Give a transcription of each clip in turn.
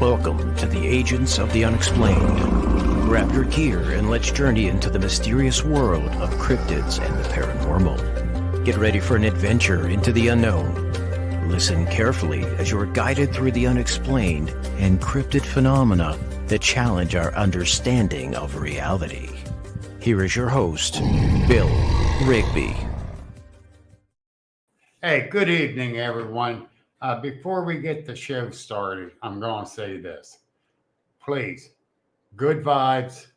Welcome to the Agents of the Unexplained. Grab your gear and let's journey into the mysterious world of cryptids and the paranormal. Get ready for an adventure into the unknown. Listen carefully as you're guided through the unexplained and cryptid phenomena that challenge our understanding of reality. Here is your host, Bill Rigby. Hey, good evening, everyone. Before we get the show started, I'm going to say this. Please, good vibes,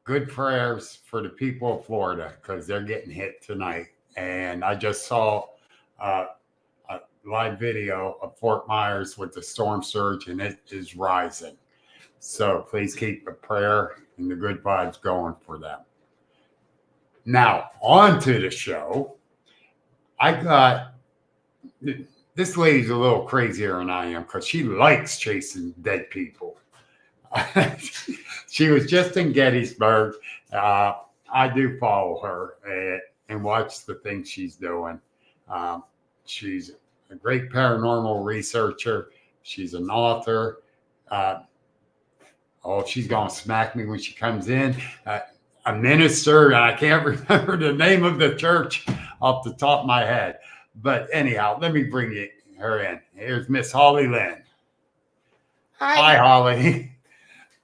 good prayers for the people of Florida because they're getting hit tonight. And I just saw a live video of Fort Myers with the storm surge, and it is rising. So please keep a prayer and the good vibes going for them. Now, on to the show. I got... This lady's a little crazier than I am because she likes chasing dead people. She was just in Gettysburg. I do follow her and watch the things she's doing. She's a great paranormal researcher. She's an author. She's going to smack me when she comes in. A minister, and I can't remember the name of the church off the top of my head. But anyhow, let me bring her in. Here's Miss Holly Lynn. Hi, Holly.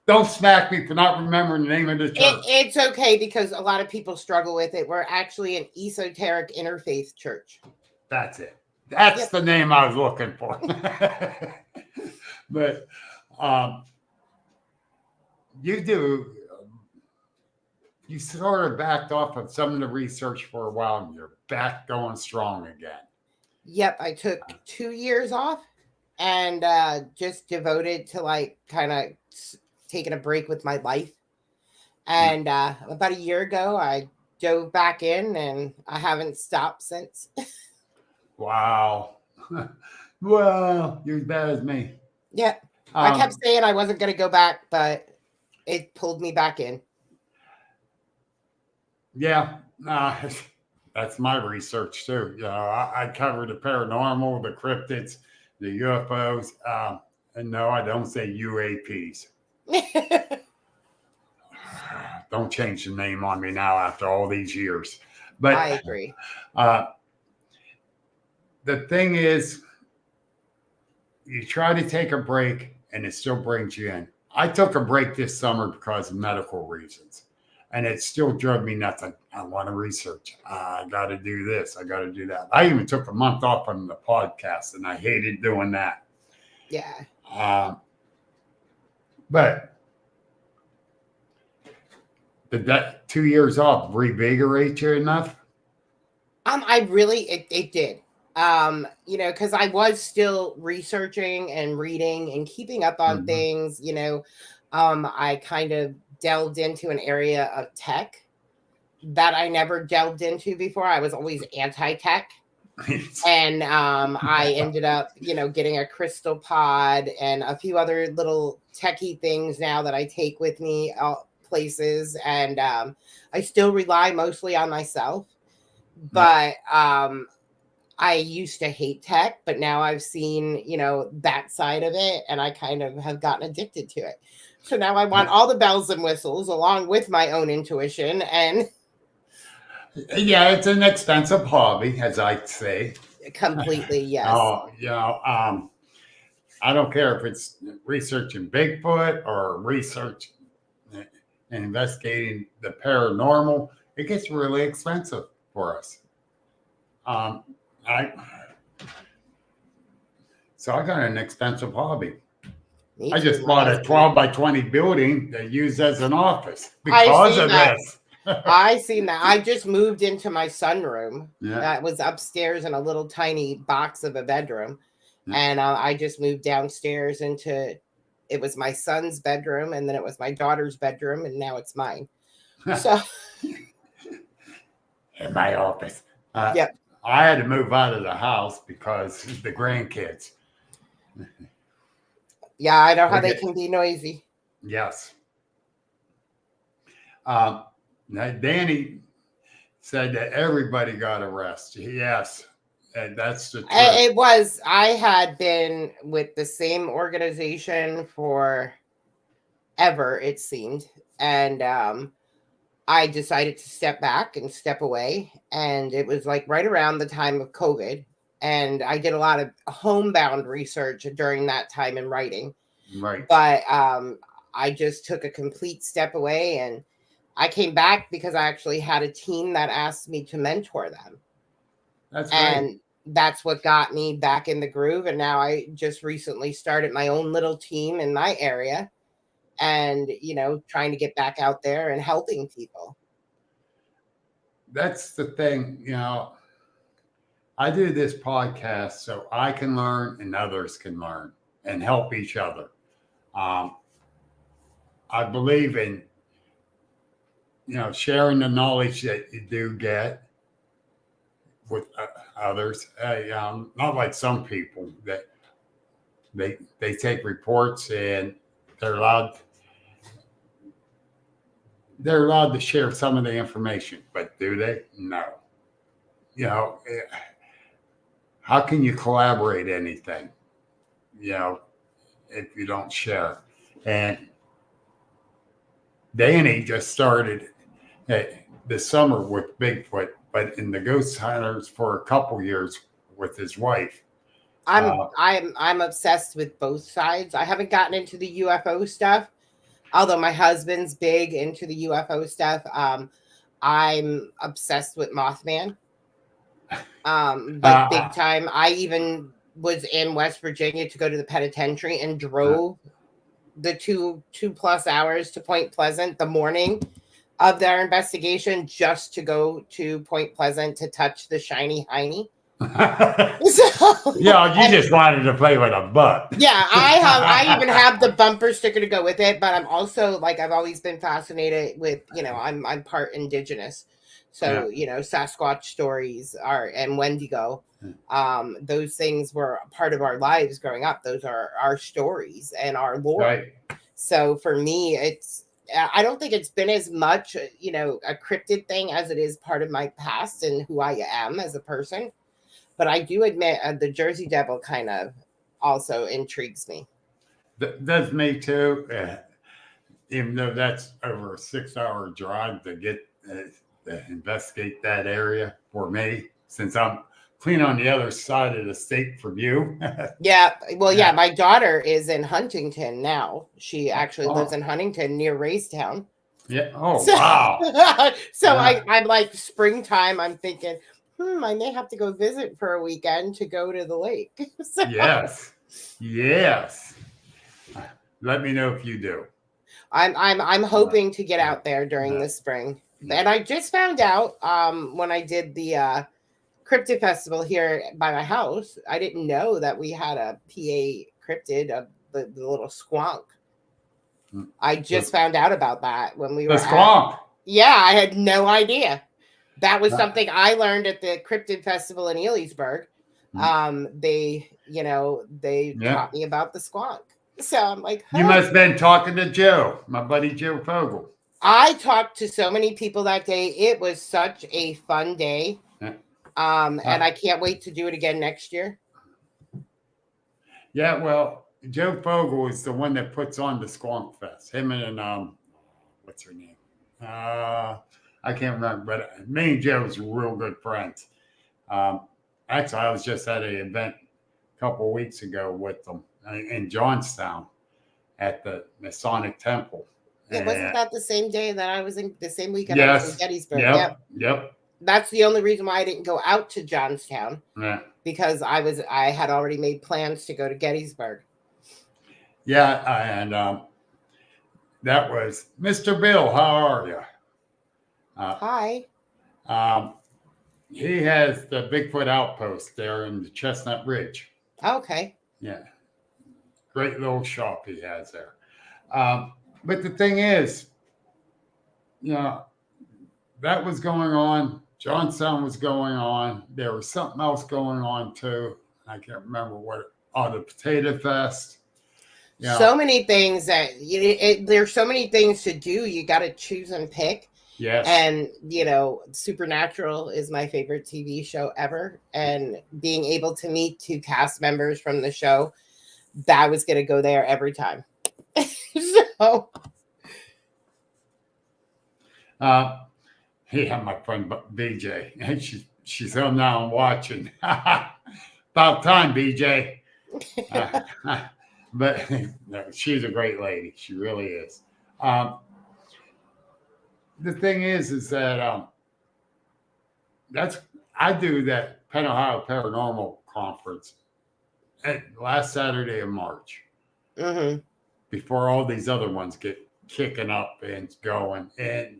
Don't smack me for not remembering the name of the church. It's okay because a lot of people struggle with it. We're actually an esoteric interfaith church. That's it. That's the name I was looking for. But you sort of backed off of some of the research for a while, and you're back going strong again. Yep, I took 2 years off and just devoted to kind of taking a break with my life. And about a year ago, I dove back in, and I haven't stopped since. Wow. Well, you're as bad as me. Yeah, I kept saying I wasn't going to go back, but it pulled me back in. Yeah, that's my research too. I cover the paranormal, the cryptids, the UFOs, and no, I don't say UAPs. Don't change the name on me now after all these years. But I agree. The thing is, you try to take a break, and it still brings you in. I took a break this summer because of medical reasons. And it still drove me nuts. I want to research. I got to do this. I got to do that. I even took a month off from the podcast, and I hated doing that. Yeah. But did that 2 years off revigorate you enough? It did. Because I was still researching and reading and keeping up on things. I kind of delved into an area of tech that I never delved into before. I was always anti-tech. And I ended up, getting a crystal pod and a few other little techie things now that I take with me places. And I still rely mostly on myself. But I used to hate tech, but now I've seen, that side of it, and I kind of have gotten addicted to it. So now I want all the bells and whistles along with my own intuition. And yeah, it's an expensive hobby, as I say. Completely, yes. I don't care if it's researching Bigfoot or research and investigating the paranormal. It gets really expensive for us. So I got an expensive hobby. I just bought a 12 by 20 building to use as an office because of this. I seen that. I just moved into my sunroom. Yeah. That was upstairs in a little tiny box of a bedroom. Yeah. And I just moved downstairs it was my son's bedroom, and then it was my daughter's bedroom, and now it's mine. So in my office. Yep. I had to move out of the house because of the grandkids. Yeah, I know how they can be noisy. Yes. Danny said that everybody got a rest. Yes. And that's the truth. It was. I had been with the same organization for ever, it seemed, and I decided to step back and step away. And it was like right around the time of COVID. And I did a lot of homebound research during that time in writing. Right. But I just took a complete step away, and I came back because I actually had a team that asked me to mentor them. That's And great. that's what got me back in the groove. And now I just recently started my own little team in my area, and trying to get back out there and helping people. That's the thing, I do this podcast so I can learn and others can learn and help each other. I believe in, sharing the knowledge that you do get with others. Not like some people that they take reports and they're allowed to share some of the information, but do they? No. How can you collaborate anything, if you don't share? And Danny just started this summer with Bigfoot, but in the ghost hunters for a couple years with his wife. I'm obsessed with both sides. I haven't gotten into the UFO stuff, although my husband's big into the UFO stuff. I'm obsessed with Mothman. But big time. I even was in West Virginia to go to the penitentiary and drove the two plus hours to Point Pleasant the morning of their investigation just to go to Point Pleasant to touch the shiny hiney. You just wanted to play with a butt. Yeah, I even have the bumper sticker to go with it, but I'm also I've always been fascinated with, I'm part indigenous. So, Sasquatch stories and Wendigo, those things were a part of our lives growing up. Those are our stories and our lore. Right. So for me, I don't think it's been as much, a cryptid thing as it is part of my past and who I am as a person. But I do admit the Jersey Devil kind of also intrigues me. Does me too. Even though that's over a 6-hour drive to get to investigate that area for me, since I'm clean on the other side of the state from you. Yeah. Well, yeah, my daughter is in Huntington now. She actually lives in Huntington near Raystown. Yeah. Oh, wow. So I'm like springtime. I'm thinking, I may have to go visit for a weekend to go to the lake. So, Yes. Let me know if you do. I'm hoping to get out there during the spring. And I just found out when I did the cryptid festival here by my house, I didn't know that we had a PA cryptid of the little squonk. I just found out about that when we were the squonk. Yeah, I had no idea. That was something I learned at the cryptid festival in Elysburg. They taught me about the squonk. So I'm like, You must have been talking to Joe, my buddy Joe Fogel. I talked to so many people that day. It was such a fun day. And I can't wait to do it again next year. Yeah, well, Joe Fogel is the one that puts on the Squonk Fest. Him and what's her name? I can't remember, but me and Joe's real good friends. Actually, I was just at an event a couple of weeks ago with them in Johnstown at the Masonic Temple. Yeah, wasn't that the same day that I was in the same weekend? Yes. I was in Gettysburg? Yep. That's the only reason why I didn't go out to Johnstown. Yeah. Because I had already made plans to go to Gettysburg. Yeah, and that was Mr. Bill. How are you? Hi. He has the Bigfoot Outpost there in the Chestnut Ridge. Okay. Yeah. Great little shop he has there. But the thing is, that was going on. Johnstown was going on. There was something else going on too. I can't remember what. The Potato Fest. So many things that there's so many things to do. You got to choose and pick. Yes. And, Supernatural is my favorite TV show ever. And being able to meet two cast members from the show, that was going to go there every time. So, Yeah, my friend BJ, and she's home now and watching. About time, BJ. But no, she's a great lady. She really is. The thing is that that's I do that Penn Ohio Paranormal Conference last Saturday of March, mhm. before all these other ones get kicking up and going. And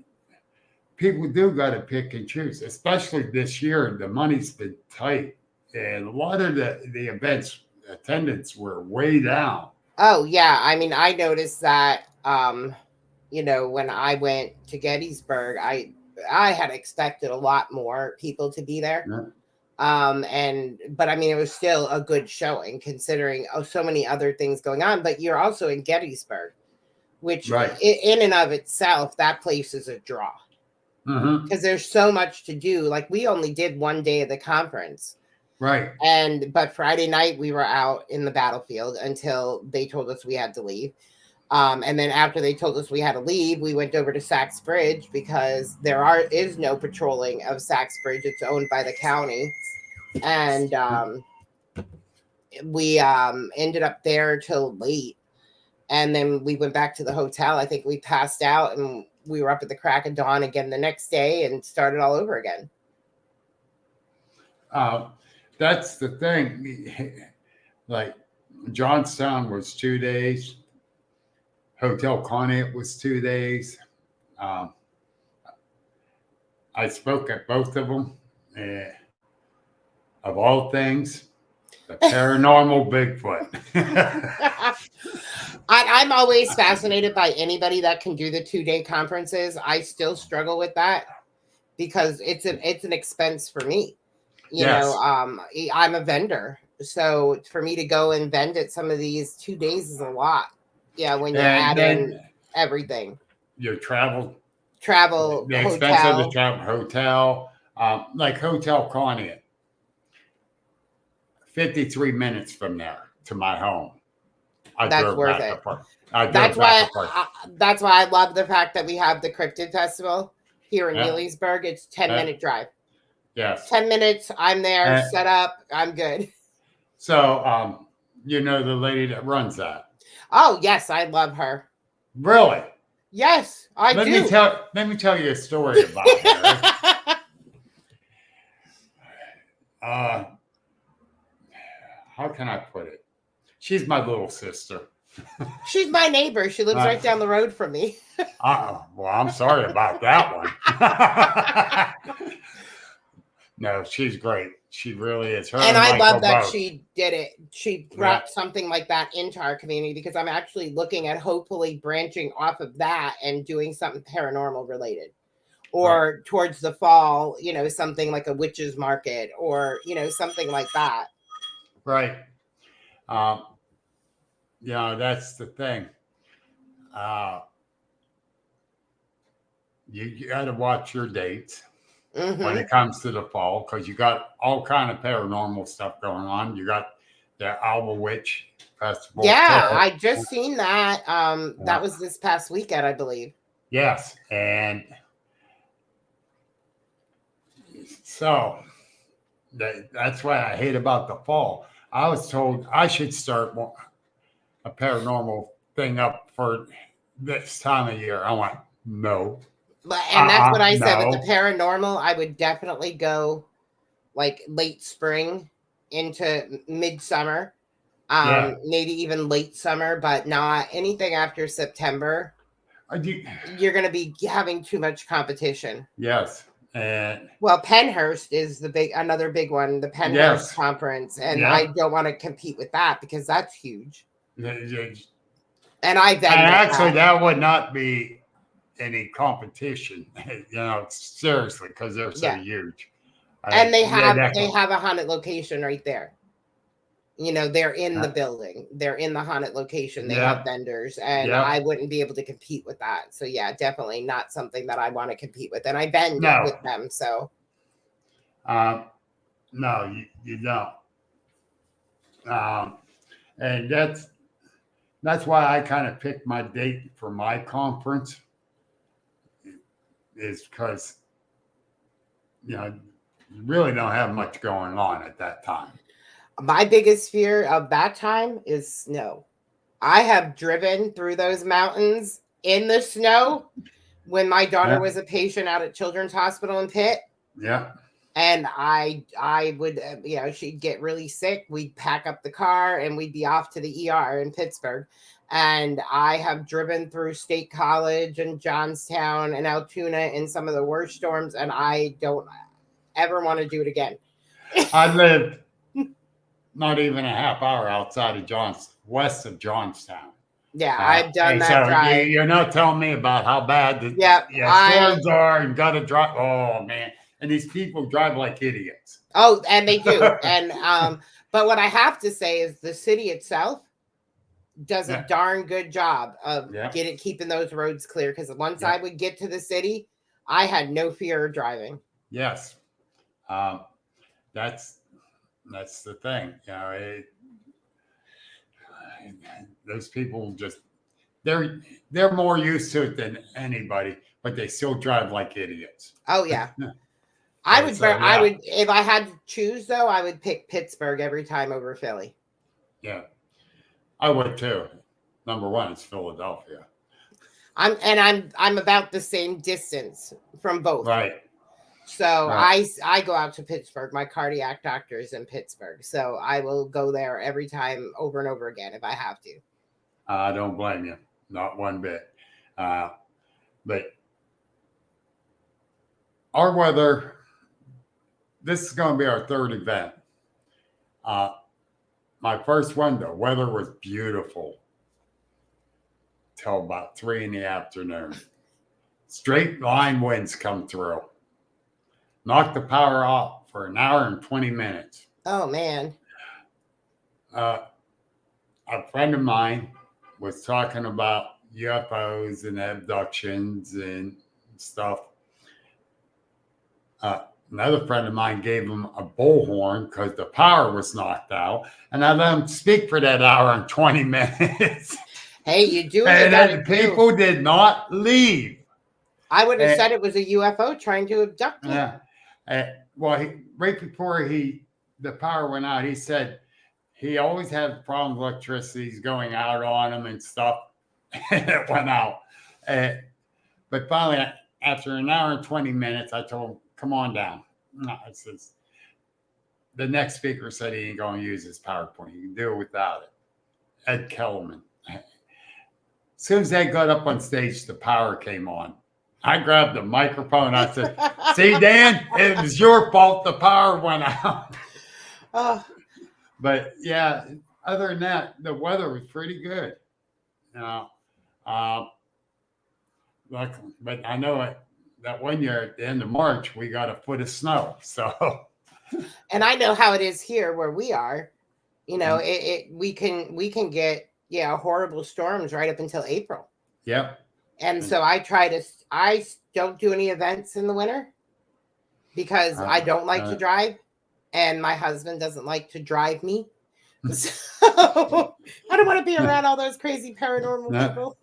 people do got to pick and choose, especially this year. The money's been tight, and a lot of the events attendance were way down. Oh, yeah. I mean, I noticed that, when I went to Gettysburg, I had expected a lot more people to be there. Yeah. But I mean, it was still a good showing considering so many other things going on. But you're also in Gettysburg, which Right. in and of itself, that place is a draw Mm-hmm. because there's so much to do. Like, we only did one day of the conference. Right. But Friday night we were out in the battlefield until they told us we had to leave. And then after they told us we had to leave, we went over to Sachs Bridge because is no patrolling of Sachs Bridge. It's owned by the county. And we ended up there till late. And then we went back to the hotel. I think we passed out and we were up at the crack of dawn again the next day and started all over again. That's the thing. Like, Johnstown was 2 days. Hotel Conant was 2 days. I spoke at both of them. Of all things, the paranormal Bigfoot. I'm always fascinated by anybody that can do the 2-day conferences. I still struggle with that because it's an expense for me. Yes. I'm a vendor, so for me to go and vend at some of these 2 days is a lot. Yeah, when you add in everything, your travel, the expense hotel. of the travel, hotel, like Hotel Conant, 53 minutes from there to my home. That's worth it. That's why I love the fact that we have the Cryptid Festival here in Leesburg. It's 10-minute drive. Yes. 10 minutes. I'm there, set up. I'm good. So, you know the lady that runs that? Oh, yes. I love her. Really? Yes, I do. Let me tell you a story about her. How can I put it? She's my little sister. She's my neighbor. She lives right down the road from me. Well, I'm sorry about that one. No, she's great. She really is. And I love that she did it. She brought something like that into our community because I'm actually looking at hopefully branching off of that and doing something paranormal related. Or towards the fall, something like a witch's market or, something like that. Right. That's the thing. You got to watch your dates. Mm-hmm. When it comes to the fall, because you got all kind of paranormal stuff going on. You got the Alba Witch Festival. Yeah, I just seen that. That was this past weekend, I believe. Yes, and so that's what I hate about the fall. I was told I should start a paranormal thing up for this time of year. I went, no. And that's what I said with the paranormal. I would definitely go like late spring into midsummer, maybe even late summer, but not anything after September. You're going to be having too much competition. Yes. And Pennhurst is another big one, the Pennhurst conference. And I don't want to compete with that because that's huge. And that would not be any competition, seriously, because they're so huge. And they have a haunted location right there. They're in the building. They're in the haunted location. They have vendors, and I wouldn't be able to compete with that. So yeah, definitely not something that I want to compete with. And I vend with them. So no, you don't. And that's why I kind of picked my date for my conference, is because you really don't have much going on at that time. My biggest fear of that time is snow. I have driven through those mountains in the snow when my daughter was a patient out at Children's Hospital in Pitt. Yeah. And I would, she'd get really sick. We'd pack up the car and we'd be off to the ER in Pittsburgh. And I have driven through State College and Johnstown and Altoona in some of the worst storms. And I don't ever want to do it again. I lived not even a half hour outside of west of Johnstown. Yeah, I've done that drive. You're not telling me about how bad the storms are and got to drive. Oh, man. And these people drive like idiots. Oh, and they do. And but what I have to say is the city itself does a darn good job of keeping those roads clear. Because once I would get to the city, I had no fear of driving. Yes, that's the thing. Those people they're more used to it than anybody, but they still drive like idiots. Oh yeah. I would, if I had to choose though, I would pick Pittsburgh every time over Philly. Yeah, I would too. Number one, it's Philadelphia. I'm about the same distance from both. Right. So I go out to Pittsburgh. My cardiac doctor is in Pittsburgh, so I will go there every time over and over again if I have to. I don't blame you, not one bit. But our weather. This is going to be our third event. My first one, the weather was beautiful till about 3 p.m. Straight line winds come through. Knocked the power off for an hour and 20 minutes. Oh, man. A friend of mine was talking about UFOs and abductions and stuff. Another friend of mine gave him a bullhorn because the power was knocked out. And I let him speak for that hour and 20 minutes. Hey, you do it. And then people did not leave. I would have said it was a UFO trying to abduct me. Yeah. Right before the power went out, he said he always had problems with electricity going out on him and stuff. And it went out. But finally, after an hour and 20 minutes, I told him, come on down. No, it says, the next speaker said he ain't going to use his PowerPoint. You can do it without it. Ed Kellerman. As soon as they got up on stage, the power came on. I grabbed the microphone. I said, see, Dan, it was your fault the power went out. But yeah, other than that, the weather was pretty good. But I know that one year at the end of March, we got a foot of snow. So, and I know how it is here where we are. We can get horrible storms right up until April. Yep. And so I don't do any events in the winter because I don't like to drive, and my husband doesn't like to drive me. So I don't want to be around all those crazy paranormal people.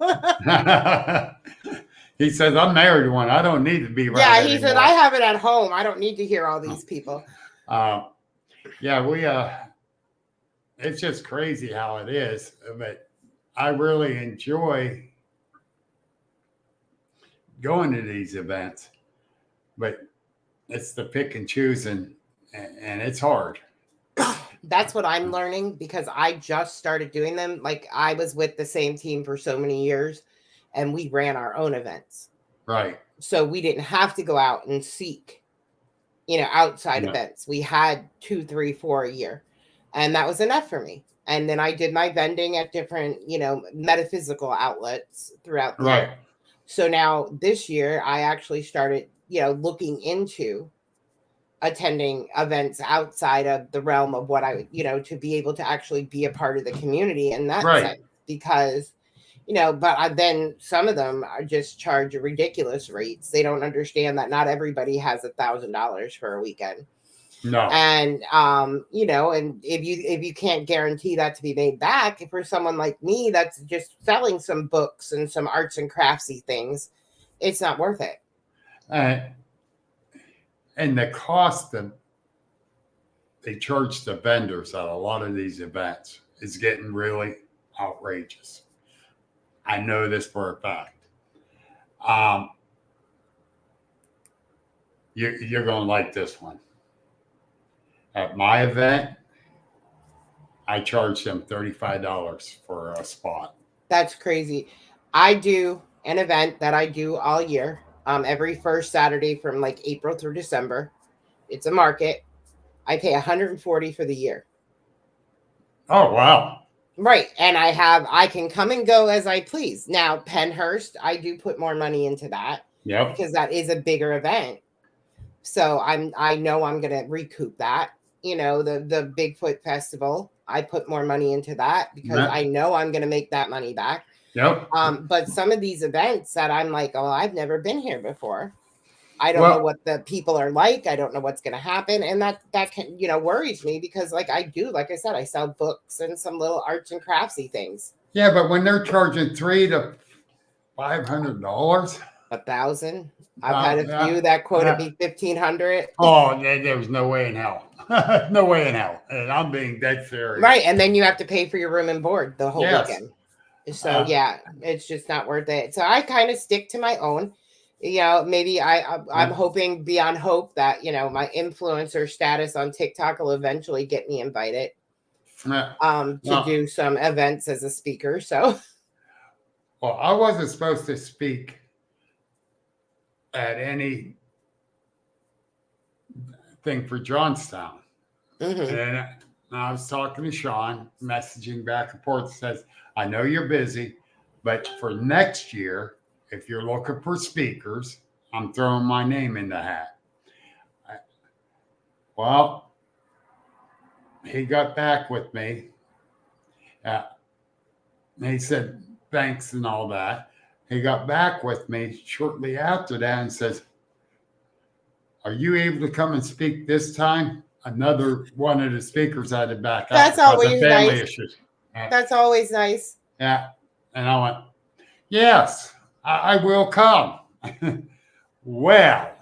He says, I'm married to one. I don't need to be around. Yeah, he said, I have it at home. I don't need to hear all these people. It's just crazy how it is. But I really enjoy going to these events. But it's the pick and choose, and it's hard. That's what I'm learning because I just started doing them. Like I was with the same team for so many years. And we ran our own events. Right. So we didn't have to go out and seek, outside events. We had 2, 3, 4 a year. And that was enough for me. And then I did my vending at different, metaphysical outlets throughout the year. So now this year I actually started, looking into attending events outside of the realm of what I, to be able to actually be a part of the community in that Right. sense. Because, then some of them are just charge ridiculous rates. They don't understand that not everybody has $1,000 for a weekend. No. And and if you can't guarantee that to be made back, for someone like me that's just selling some books and some arts and craftsy things, it's not worth it. And the cost that they charge the vendors at a lot of these events is getting really outrageous. I know this for a fact. You're going to like this one. At my event, I charge them $35 for a spot. That's crazy. I do an event that I do all year, every first Saturday from like April through December. It's a market. I pay $140 for the year. Oh, wow. Right. And I can come and go as I please. Now, Pennhurst, I do put more money into that. Yep. Because that is a bigger event. So I know I'm going to recoup that. The Bigfoot Festival, I put more money into that because I know I'm going to make that money back. Yep. But some of these events that I'm like, oh, I've never been here before. I don't know what the people are like. I don't know what's going to happen. And that can, worries me because like I said, I sell books and some little arts and craftsy things. Yeah. But when they're charging $300 to $500, $1,000. I've had a few that quoted me $1,500. Oh, there was no way in hell. No way in hell. And I'm being dead serious. Right. And then you have to pay for your room and board the whole weekend. So yeah, it's just not worth it. So I kind of stick to my own. Maybe I'm hoping beyond hope that, my influencer status on TikTok will eventually get me invited to do some events as a speaker. So, well, I wasn't supposed to speak at any thing for Johnstown. mm-hmm. And I was talking to Sean, messaging back and forth, says, I know you're busy, but for next year, if you're looking for speakers, I'm throwing my name in the hat. Well, he got back with me. He said, thanks and all that. He got back with me shortly after that and says, are you able to come and speak this time? Another one of the speakers had to back out. That's always nice. Issues. That's always nice. Yeah. And I went, yes, I will come. Well,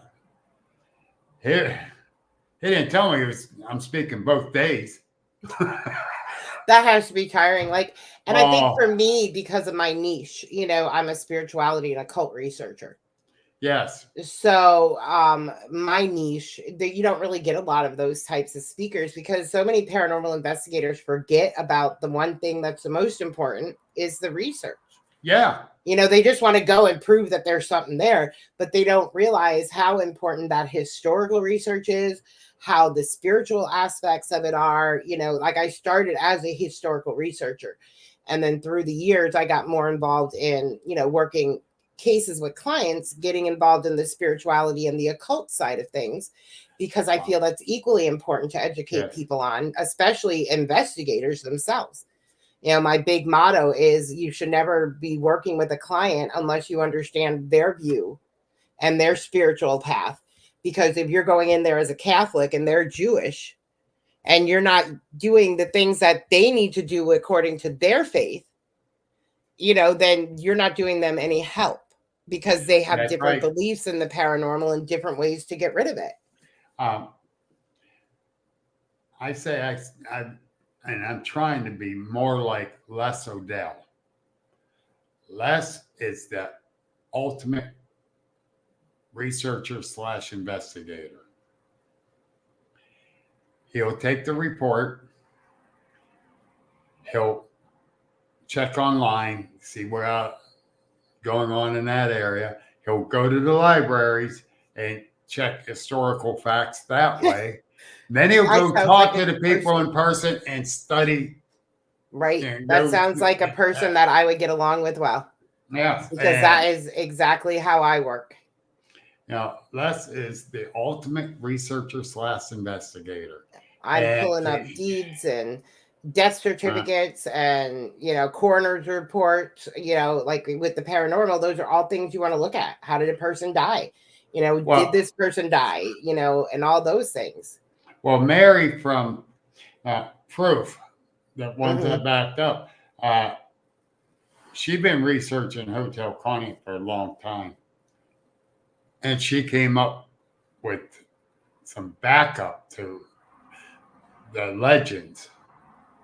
he didn't tell me I'm speaking both days. That has to be tiring. I think for me, because of my niche, I'm a spirituality and occult researcher. Yes. So my niche, you don't really get a lot of those types of speakers because so many paranormal investigators forget about the one thing that's the most important is the research. Yeah. They just want to go and prove that there's something there, but they don't realize how important that historical research is, how the spiritual aspects of it are. I started as a historical researcher, and then through the years, I got more involved in, working cases with clients, getting involved in the spirituality and the occult side of things, because I feel that's equally important to educate people on, especially investigators themselves. My big motto is you should never be working with a client unless you understand their view and their spiritual path. Because if you're going in there as a Catholic and they're Jewish and you're not doing the things that they need to do according to their faith, then you're not doing them any help because they have different beliefs in the paranormal and different ways to get rid of it. I say and I'm trying to be more like Les Odell. Les is the ultimate researcher / investigator. He'll take the report. He'll check online, see what's going on in that area. He'll go to the libraries and check historical facts that way. Then he'll go talk to the people in person and study. Right. That sounds like a person that I would get along with well. Yeah. Because that is exactly how I work. Now, Les is the ultimate researcher / investigator. I'm And pulling up deeds and death certificates and, coroner's reports, like with the paranormal, those are all things you want to look at. How did a person die? Did this person die? And all those things. Well, Mary from Proof, the ones Mhm. that backed up, she'd been researching Hotel Connie for a long time. And she came up with some backup to the legends,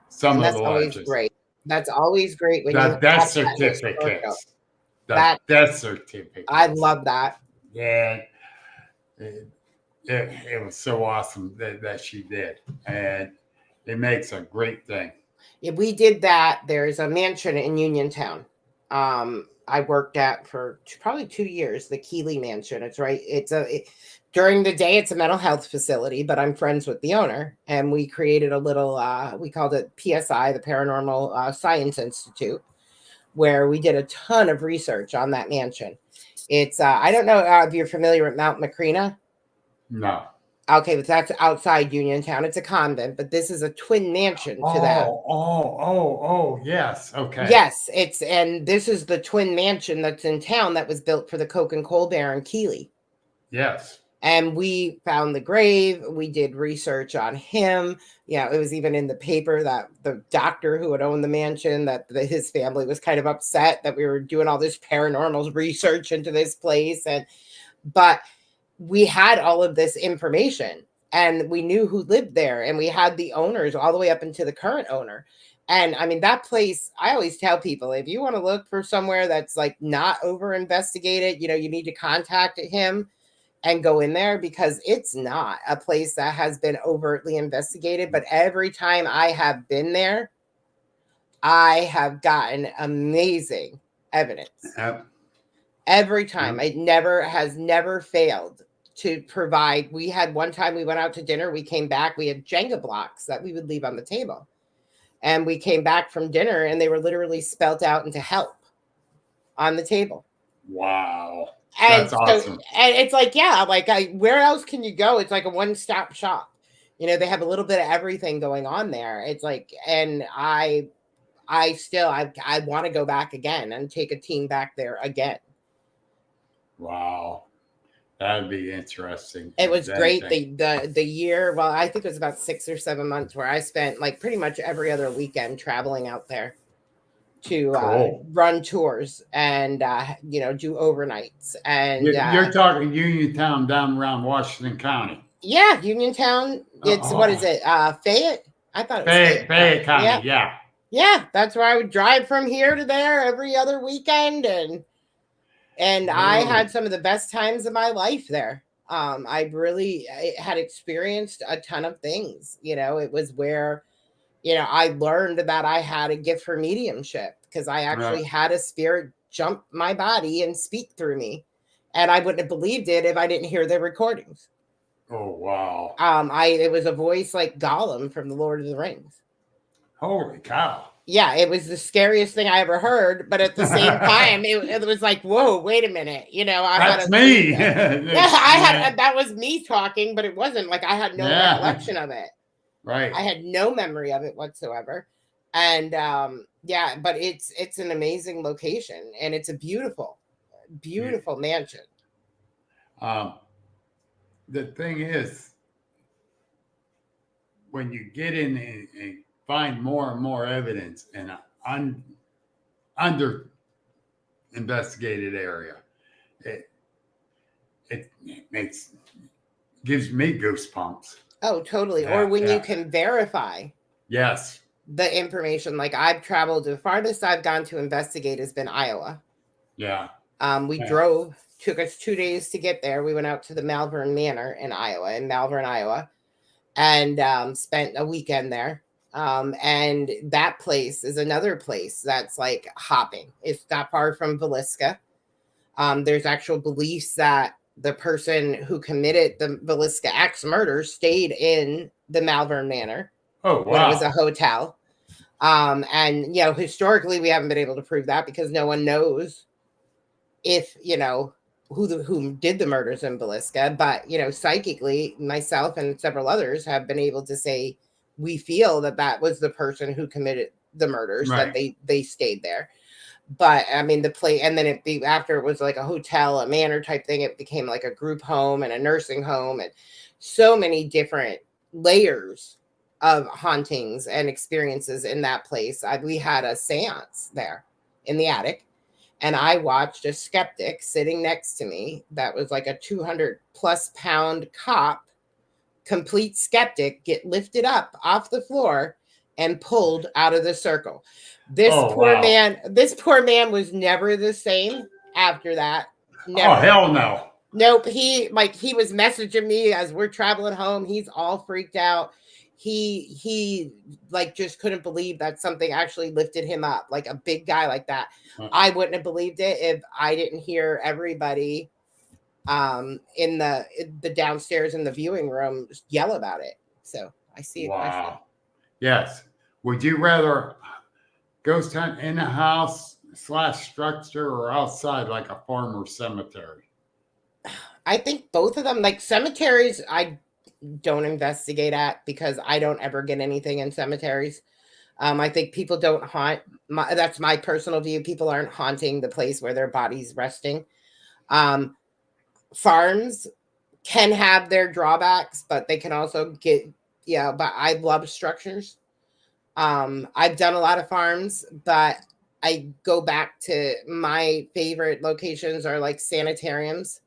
some And of that's the always legends, great. That's always great when you the have death that historical. certificates, the That death I certificates. love that. Yeah, it was so awesome that she did. And it makes a great thing. If we did that, there's a mansion in Uniontown. I worked at for probably 2 years, the Keeley Mansion. It's right. During the day, it's a mental health facility, but I'm friends with the owner, and we created a little. We called it PSI, the Paranormal Science Institute, where we did a ton of research on that mansion. It's I don't know if you're familiar with Mount Macrina. No. Okay, but that's outside Uniontown. It's a convent, but this is a twin mansion to that. Yes. Okay. Yes, and this is the twin mansion that's in town that was built for the Coke and Coal Baron Keeley. Yes. And we found the grave. We did research on him. It was even in the paper that the doctor who had owned the mansion, that his family was kind of upset that we were doing all this paranormal research into this place. But we had all of this information, and we knew who lived there, and we had the owners all the way up into the current owner. And I mean, that place, I always tell people, if you want to look for somewhere that's like not over investigated, you need to contact him and go in there, because it's not a place that has been overtly investigated. But every time I have been there, I have gotten amazing evidence. Yep. Every time. It has never failed to provide. We had one time we went out to dinner, we came back, we had Jenga blocks that we would leave on the table. And we came back from dinner and they were literally spelt out into help on the table. Wow. And that's awesome. And it's like, where else can you go? It's like a one-stop shop. They have a little bit of everything going on there. It's like, and I want to go back again and take a team back there again. Wow. That'd be interesting. It was great. The year, well, I think it was about 6 or 7 months where I spent like pretty much every other weekend traveling out there to run tours and do overnights. And you're talking Uniontown down around Washington County. Yeah, Uniontown. It's what is it? Fayette? I thought it was Fayette County. Yeah, that's where I would drive from here to there every other weekend, and I had some of the best times of my life there. I really had experienced a ton of things. It was where, I learned that I had a gift for mediumship, because I actually had a spirit jump my body and speak through me. And I wouldn't have believed it if I didn't hear the recordings. Oh, wow. It was a voice like Gollum from The Lord of the Rings. Holy cow. Yeah, it was the scariest thing I ever heard, but at the same time, it was like, whoa, wait a minute, that's me. That was me talking, but it wasn't like I had no recollection of it. Right. I had no memory of it whatsoever, and but it's an amazing location, and it's a beautiful, beautiful mansion. The thing is, when you get in and find more and more evidence in an under investigated area, it gives me goosebumps. Oh, totally. Or when you can verify the information. Like, I've traveled, the farthest I've gone to investigate has been Iowa. Yeah. We drove, took us 2 days to get there. We went out to the Malvern Manor in Malvern, Iowa, and spent a weekend there. And that place is another place that's like hopping. It's not far from Villisca. There's actual beliefs that the person who committed the Villisca axe murder stayed in the Malvern Manor. Oh, wow. When it was a hotel. And, historically, we haven't been able to prove that, because no one knows if, who did the murders in Villisca, but psychically, myself and several others have been able to say we feel that was the person who committed the murders, that Right. they stayed there. But I mean, the play, and then after it was like a hotel, a manor type thing, it became like a group home and a nursing home, and so many different layers of hauntings and experiences in that place. We had a seance there in the attic, and I watched a skeptic sitting next to me that was like a 200+ pound cop, complete skeptic, get lifted up off the floor and pulled out of the circle. This Oh, poor wow. man was never the same after that. Never. Oh, hell no. Nope. He was messaging me as we're traveling home. He's all freaked out. He like just couldn't believe that something actually lifted him up, like a big guy like that. I wouldn't have believed it if I didn't hear everybody in the downstairs in the viewing room yell about it. So I see a question. Wow. Yes. Would you rather ghost hunt in a house / structure or outside like a farm or cemetery? I think both of them, like cemeteries, I don't investigate at because I don't ever get anything in cemeteries. I think people don't haunt. That's my personal view. People aren't haunting the place where their body's resting. Farms can have their drawbacks, but they can also but I love structures. I've done a lot of farms, but I go back to my favorite locations are like sanitariums,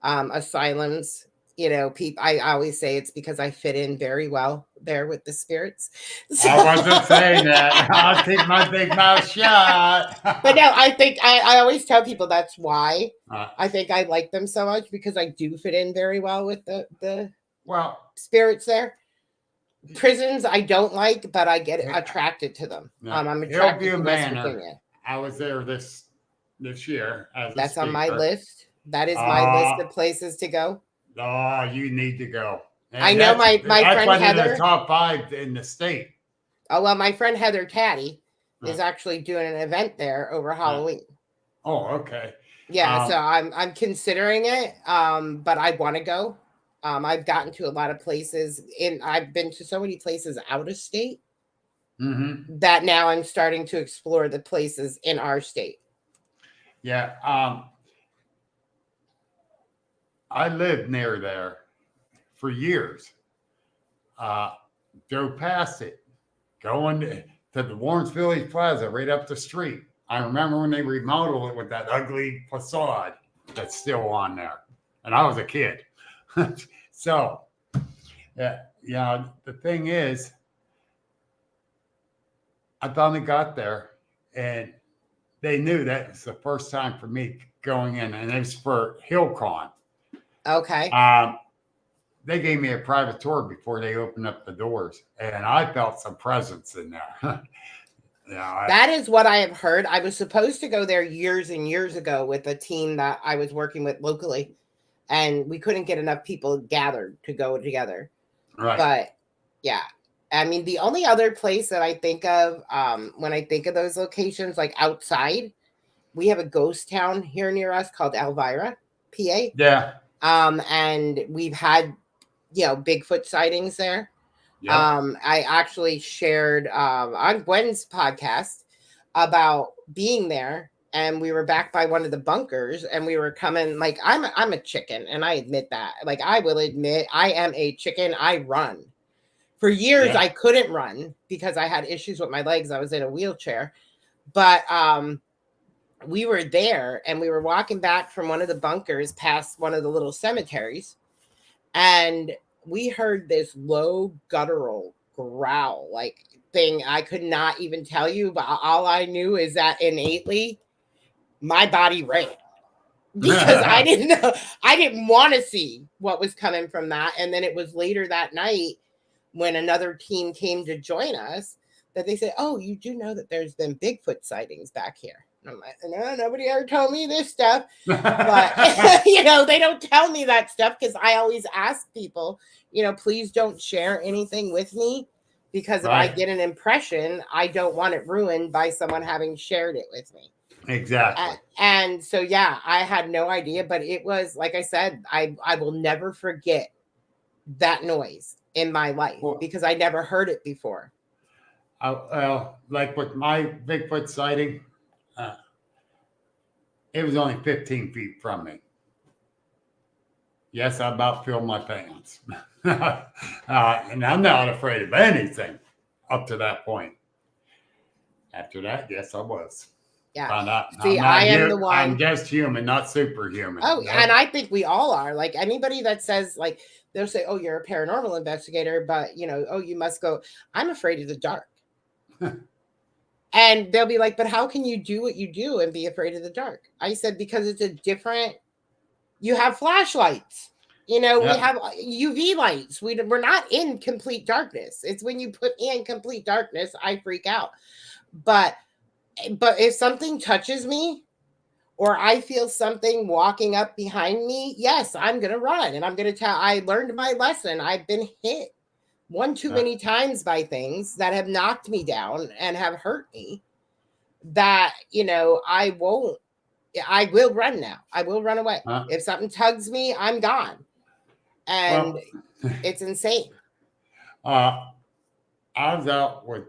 asylums. I always say it's because I fit in very well there with the spirits. So, I wasn't saying that. I'll keep my big mouth shut. but no, I think I always tell people that's why Uh, I think I like them so much, because I do fit in very well with the well, spirits there. Prisons I don't like, but I get attracted to them. yeah. I'm attracted Hillview to West Manor. Virginia. I was there this year as a That's on my speaker. list. That is my list of places to go. Oh, you need to go. And I know my that's friend one Heather. of the top 5 in the state. Oh well, my friend Heather Taddy is actually doing an event there over Halloween. Oh, okay. Yeah, so I'm considering it, but I want to go. I've gotten to a lot of places I've been to so many places out of state that now I'm starting to explore the places in our state. Yeah. I lived near there for years. Drove past it, going to the Lawrence Village Plaza right up the street. I remember when they remodeled it with that ugly facade that's still on there. And I was a kid. So, the thing is, I finally got there and they knew that was the first time for me going in, and it was for HillCon. Okay. They gave me a private tour before they opened up the doors, and I felt some presence in there. That is what I have heard. I was supposed to go there years and years ago with a team that I was working with locally, and we couldn't get enough people gathered to go together. Right. But yeah, I mean, the only other place that I think of when I think of those locations, like outside, we have a ghost town here near us called Elvira, PA. Yeah. And we've had, Bigfoot sightings there. Yep. I actually shared on Gwen's podcast about being there, and we were back by one of the bunkers, and we were coming. Like I'm a chicken, and I admit that. Like I will admit, I am a chicken. I run. For years, I couldn't run because I had issues with my legs. I was in a wheelchair, but we were there, and we were walking back from one of the bunkers past one of the little cemeteries, and we heard this low guttural growl like thing. I could not even tell you, but all I knew is that innately my body ran because I didn't want to see what was coming from that. And then it was later that night when another team came to join us that they said, "Oh, you do know that there's been Bigfoot sightings back here." And I'm like, "No, nobody ever told me this stuff." But, they don't tell me that stuff because I always ask people, please don't share anything with me, because if I get an impression, I don't want it ruined by someone having shared it with me. Exactly. And so, yeah, I had no idea, but it was, like I said, I will never forget that noise in my life Well, because I never heard it before. like with my Bigfoot sighting, uh, it was only 15 feet from me. Yes, I about filled my pants. And I'm not afraid of anything up to that point. After that, yes, I was. Yeah. Found out See, I'm I not am the you. I'm one. just human, not superhuman. Oh, and Yep. I think we all are. Like anybody that says, like, they'll say, "Oh, you're a paranormal investigator," but oh, you must go. I'm afraid of the dark. And they'll be like, "But how can you do what you do and be afraid of the dark?" I said, "Because it's a different. You have flashlights. We Yep. have UV lights. We're not in complete darkness. It's when you put in complete darkness, I freak out. But if something touches me, or I feel something walking up behind me, yes, I'm going to run and I'm going to tell. I learned my lesson. I've been hit one too many times by things that have knocked me down and have hurt me that, I will run now. I will run away. If something tugs me, I'm gone. And it's insane. I was out with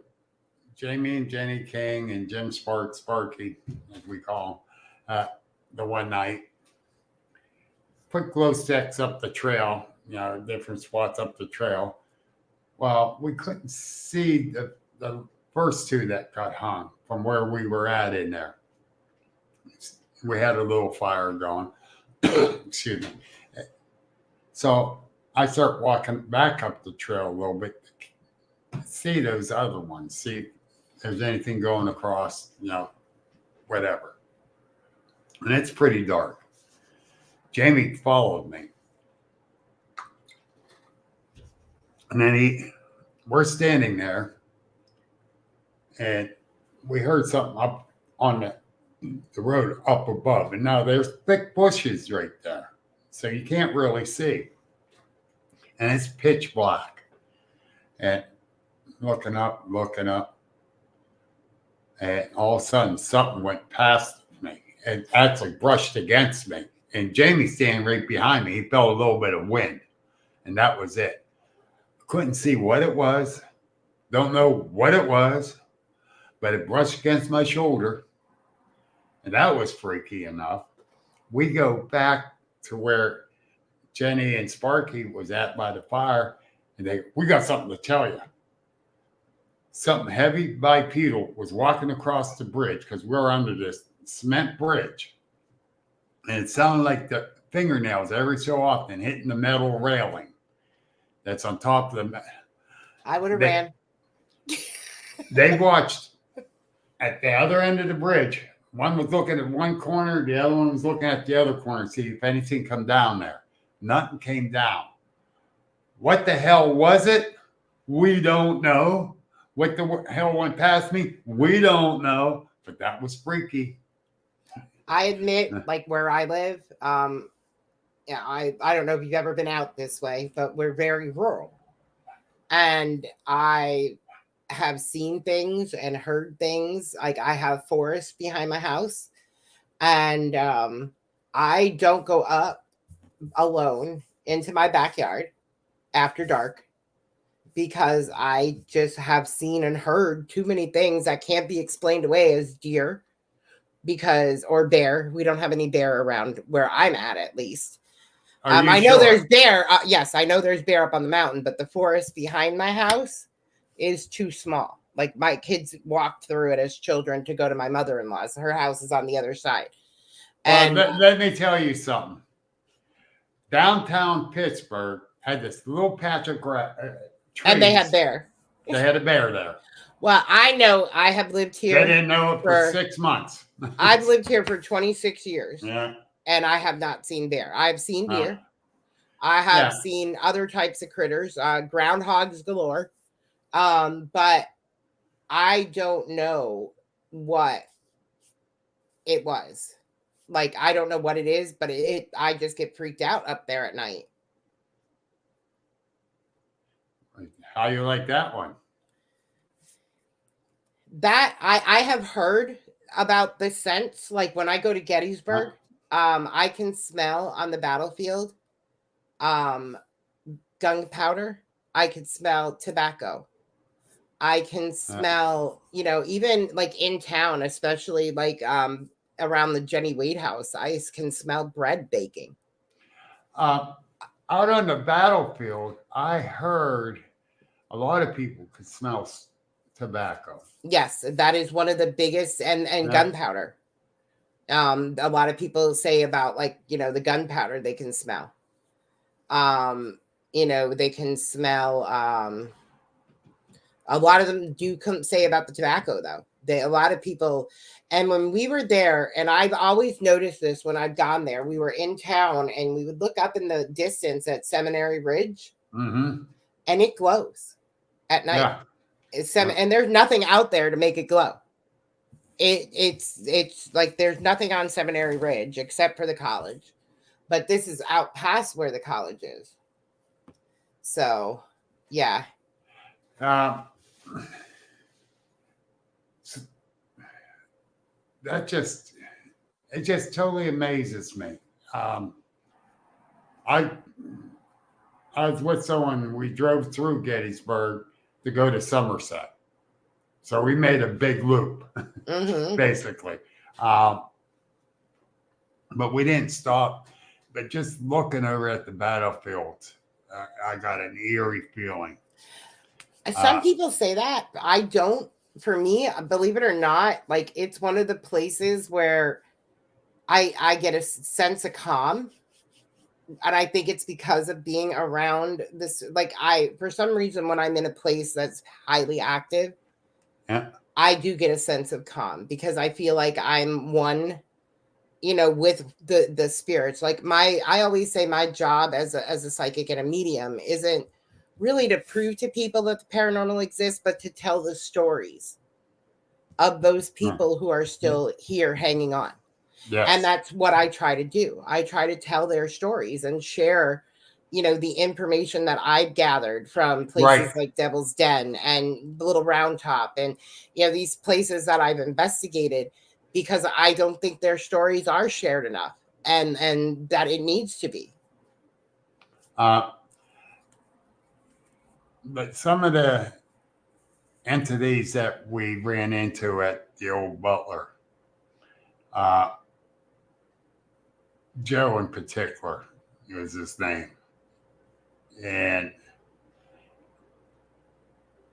Jamie and Jenny King and Jim Sparky, as we call him, the one night. Put glow sticks up the trail, different spots up the trail. Well, we couldn't see the first two that got hung from where we were at in there. We had a little fire going. Excuse me. So I start walking back up the trail a little bit to see those other ones, see if there's anything going across, whatever. And it's pretty dark. Jamie followed me. And then we're standing there and we heard something up on the road up above. And now there's thick bushes right there. So you can't really see. And it's pitch black. And looking up. And all of a sudden something went past me and actually brushed against me. And Jamie's standing right behind me. He felt a little bit of wind. And that was it. Couldn't see what it was. Don't know what it was. But it brushed against my shoulder. And that was freaky enough. We go back to where Jenny and Sparky was at by the fire. And we got something to tell you. Something heavy bipedal was walking across the bridge because we're under this cement bridge. And it sounded like the fingernails every so often hitting the metal railing that's on top of the. I would have ran. They watched at the other end of the bridge. One was looking at one corner, the other one was looking at the other corner to see if anything come down there. Nothing came down. What the hell was it? We don't know. What the hell went past me? We don't know. But that was freaky. I admit, like where I live, yeah, I don't know if you've ever been out this way, but we're very rural. And I have seen things and heard things. Like I have forest behind my house. And I don't go up alone into my backyard after dark because I just have seen and heard too many things that can't be explained away as deer or bear. We don't have any bear around where I'm at least. I know there's bear. Yes, I know there's bear up on the mountain, but the forest behind my house is too small. Like my kids walked through it as children to go to my mother-in-law's. Her house is on the other side. And let me tell you something. Downtown Pittsburgh had this little patch of trees. And they had bear. They had a bear there. Well, I know I have lived here. They didn't know it for 6 months. I've lived here for 26 years. Yeah. And I have not seen bear. I've seen deer. I have seen other types of critters, groundhogs galore. But I don't know what it was. Like, I don't know what it is, but I just get freaked out up there at night. How you like that one? That I have heard about the scents. Like when I go to Gettysburg, I can smell on the battlefield um, gunpowder. I can smell tobacco. I can smell, even like in town, especially like around the Jenny Wade house, I can smell bread baking. Out on the battlefield, I heard a lot of people could smell tobacco. Yes, that is one of the biggest, and Yeah. gunpowder. A lot of people say about, like, the gunpowder they can smell. They can smell a lot of them do come say about the tobacco, though. A lot of people, and when we were there, and I've always noticed this when I've gone there, we were in town and we would look up in the distance at Seminary Ridge, Mm-hmm. and it glows at night. Yeah. And there's nothing out there to make it glow. It's like there's nothing on Seminary Ridge except for the college, but this is out past where the college is. So, yeah. It just totally amazes me. I was with someone. We drove through Gettysburg to go to Somerset, so we made a big loop, basically. But we didn't stop. But just looking over at the battlefield, I got an eerie feeling. Some people say that. I don't. For me, believe it or not, like, it's one of the places where I get a sense of calm. And I think it's because of being around this. Like, for some reason, when I'm in a place that's highly active, I do get a sense of calm because I feel like I'm one, with the spirits. Like, I always say my job as a psychic and a medium isn't really to prove to people that the paranormal exists, but to tell the stories of those people who are still here hanging on. Yes. And that's what I try to do. I try to tell their stories and share, the information that I've gathered from places like Devil's Den and Little Round Top and, these places that I've investigated, because I don't think their stories are shared enough and that it needs to be. But some of the entities that we ran into at the old Butler, Joe in particular was his name, and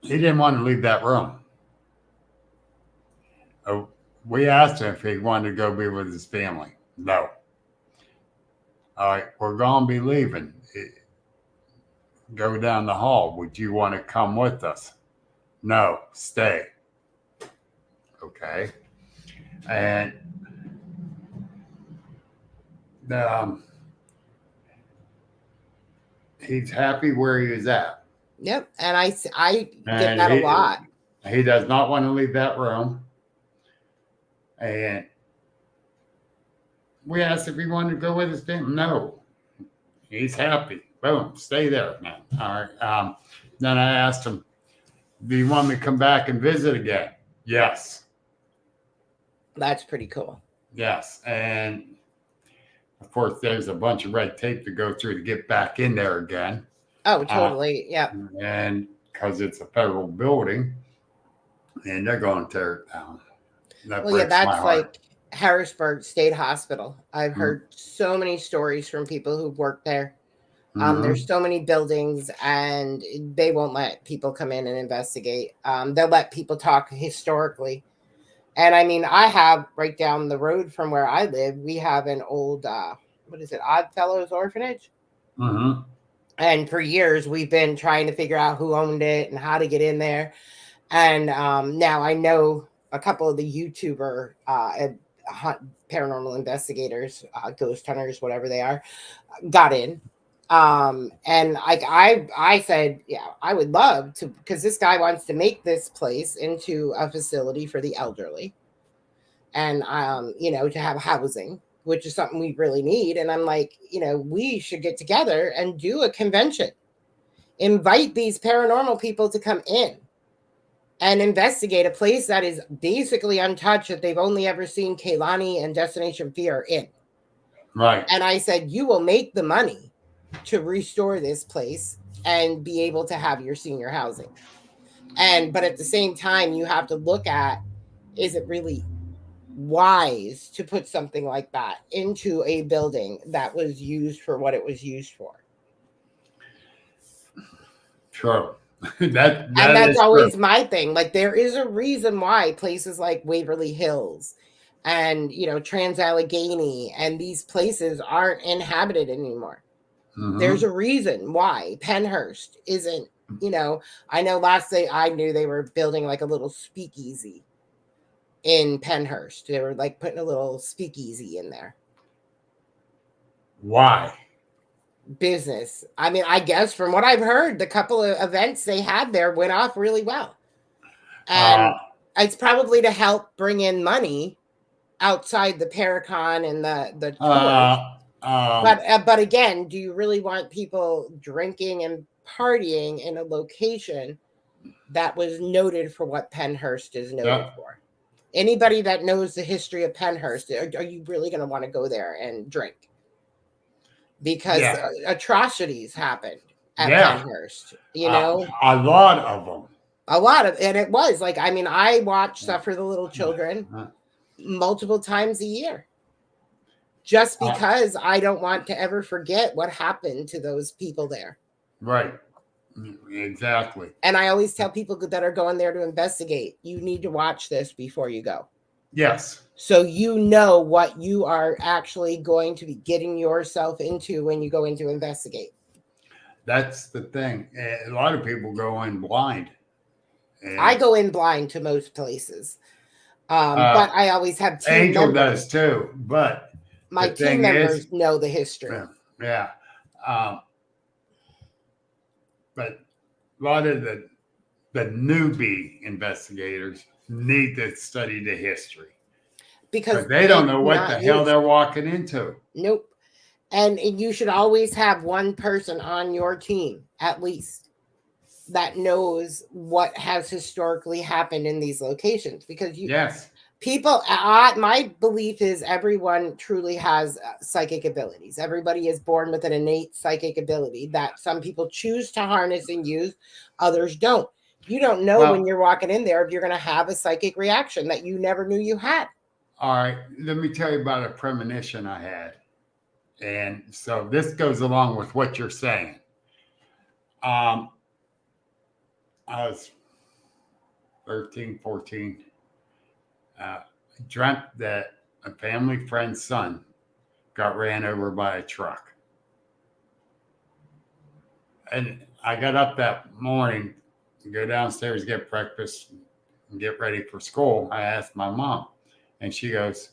he didn't want to leave that room. We asked him if he wanted to go be with his family. No. All right, we're going to be leaving. Go down the hall. Would you want to come with us? No, stay. Okay. And he's happy where he is at. Yep. And I get that a lot. He does not want to leave that room. And we asked if he wanted to go with his family. No. He's happy. Boom, stay there, man. All right. Then I asked him, do you want me to come back and visit again? Yes. That's pretty cool. Yes. And of course, there's a bunch of red tape to go through to get back in there again. Oh, totally. Yeah. And because it's a federal building and they're going to tear it down. That's like Harrisburg State Hospital. I've heard so many stories from people who've worked there. There's so many buildings and they won't let people come in and investigate. They'll let people talk historically. And I mean, I have right down the road from where I live, we have an old, Oddfellows Orphanage. And for years, we've been trying to figure out who owned it and how to get in there. And now I know a couple of the YouTuber paranormal investigators, ghost hunters, whatever they are, got in. And like I said, yeah, I would love to, because this guy wants to make this place into a facility for the elderly and, to have housing, which is something we really need. And I'm like, we should get together and do a convention, invite these paranormal people to come in and investigate a place that is basically untouched, that they've only ever seen Kaylani and Destination Fear in. Right. And I said, you will make the money to restore this place and be able to have your senior housing. But at the same time, you have to look at, is it really wise to put something like that into a building that was used for what it was used for? True. And that that's is always true. my thing. Like, there is a reason why places like Waverly Hills and, Trans-Allegheny and these places aren't inhabited anymore. There's a reason why Pennhurst isn't, I know last day I knew they were building like a little speakeasy in Pennhurst. They were like putting a little speakeasy in there. Why? Business. I mean, I guess from what I've heard, the couple of events they had there went off really well. And it's probably to help bring in money outside the Paracon and the tours. But again, do you really want people drinking and partying in a location that was noted for what Pennhurst is noted for? Anybody that knows the history of Pennhurst, are you really going to want to go there and drink? Because atrocities happened at Pennhurst, a lot of them. And it was like, I mean, I watch stuff for the little children multiple times a year, just because I don't want to ever forget what happened to those people there. Right. Exactly. And I always tell people that are going there to investigate, you need to watch this before you go. Yes. So you know what you are actually going to be getting yourself into when you go in to investigate. That's the thing. A lot of people go in blind. I go in blind to most places. But I always have team Angel members. does too, but my team members know the history. Yeah. But a lot of the newbie investigators need to study the history. Because they don't know what the hell they're walking into. Nope. And you should always have one person on your team, at least, that knows what has historically happened in these locations. Because people, my belief is everyone truly has psychic abilities. Everybody is born with an innate psychic ability that some people choose to harness and use, others don't. You don't know when you're walking in there if you're going to have a psychic reaction that you never knew you had. All right, let me tell you about a premonition I had. And so this goes along with what you're saying. I was 13, 14. Dreamt that a family friend's son got ran over by a truck. And I got up that morning to go downstairs, get breakfast, and get ready for school. I asked my mom, and she goes,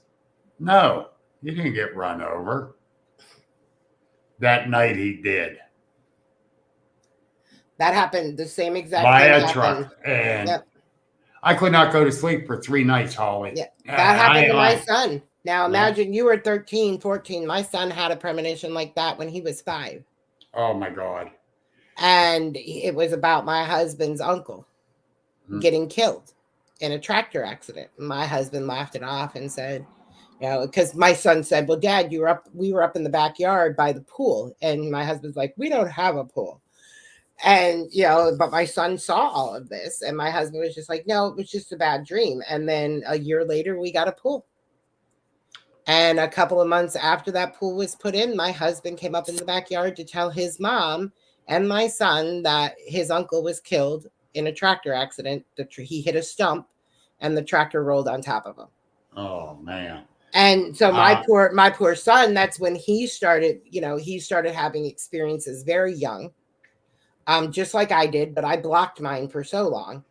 "No, you didn't get run over." That night he did. That happened the same exact by thing a happened. truck. And I could not go to sleep for 3 nights, Holly. Yeah, that happened to my son. Now imagine you were 13, 14. My son had a premonition like that when he was 5. Oh my God. And it was about my husband's uncle getting killed in a tractor accident. My husband laughed it off and said, because my son said, "Well, Dad, we were up in the backyard by the pool." And my husband's like, "We don't have a pool." And, but my son saw all of this, and my husband was just like, "No, it was just a bad dream." And then a year later, we got a pool. And a couple of months after that pool was put in, my husband came up in the backyard to tell his mom and my son that his uncle was killed in a tractor accident. He hit a stump and the tractor rolled on top of him. Oh, man. And so my poor son, that's when he started, he started having experiences very young. Just like I did, but I blocked mine for so long.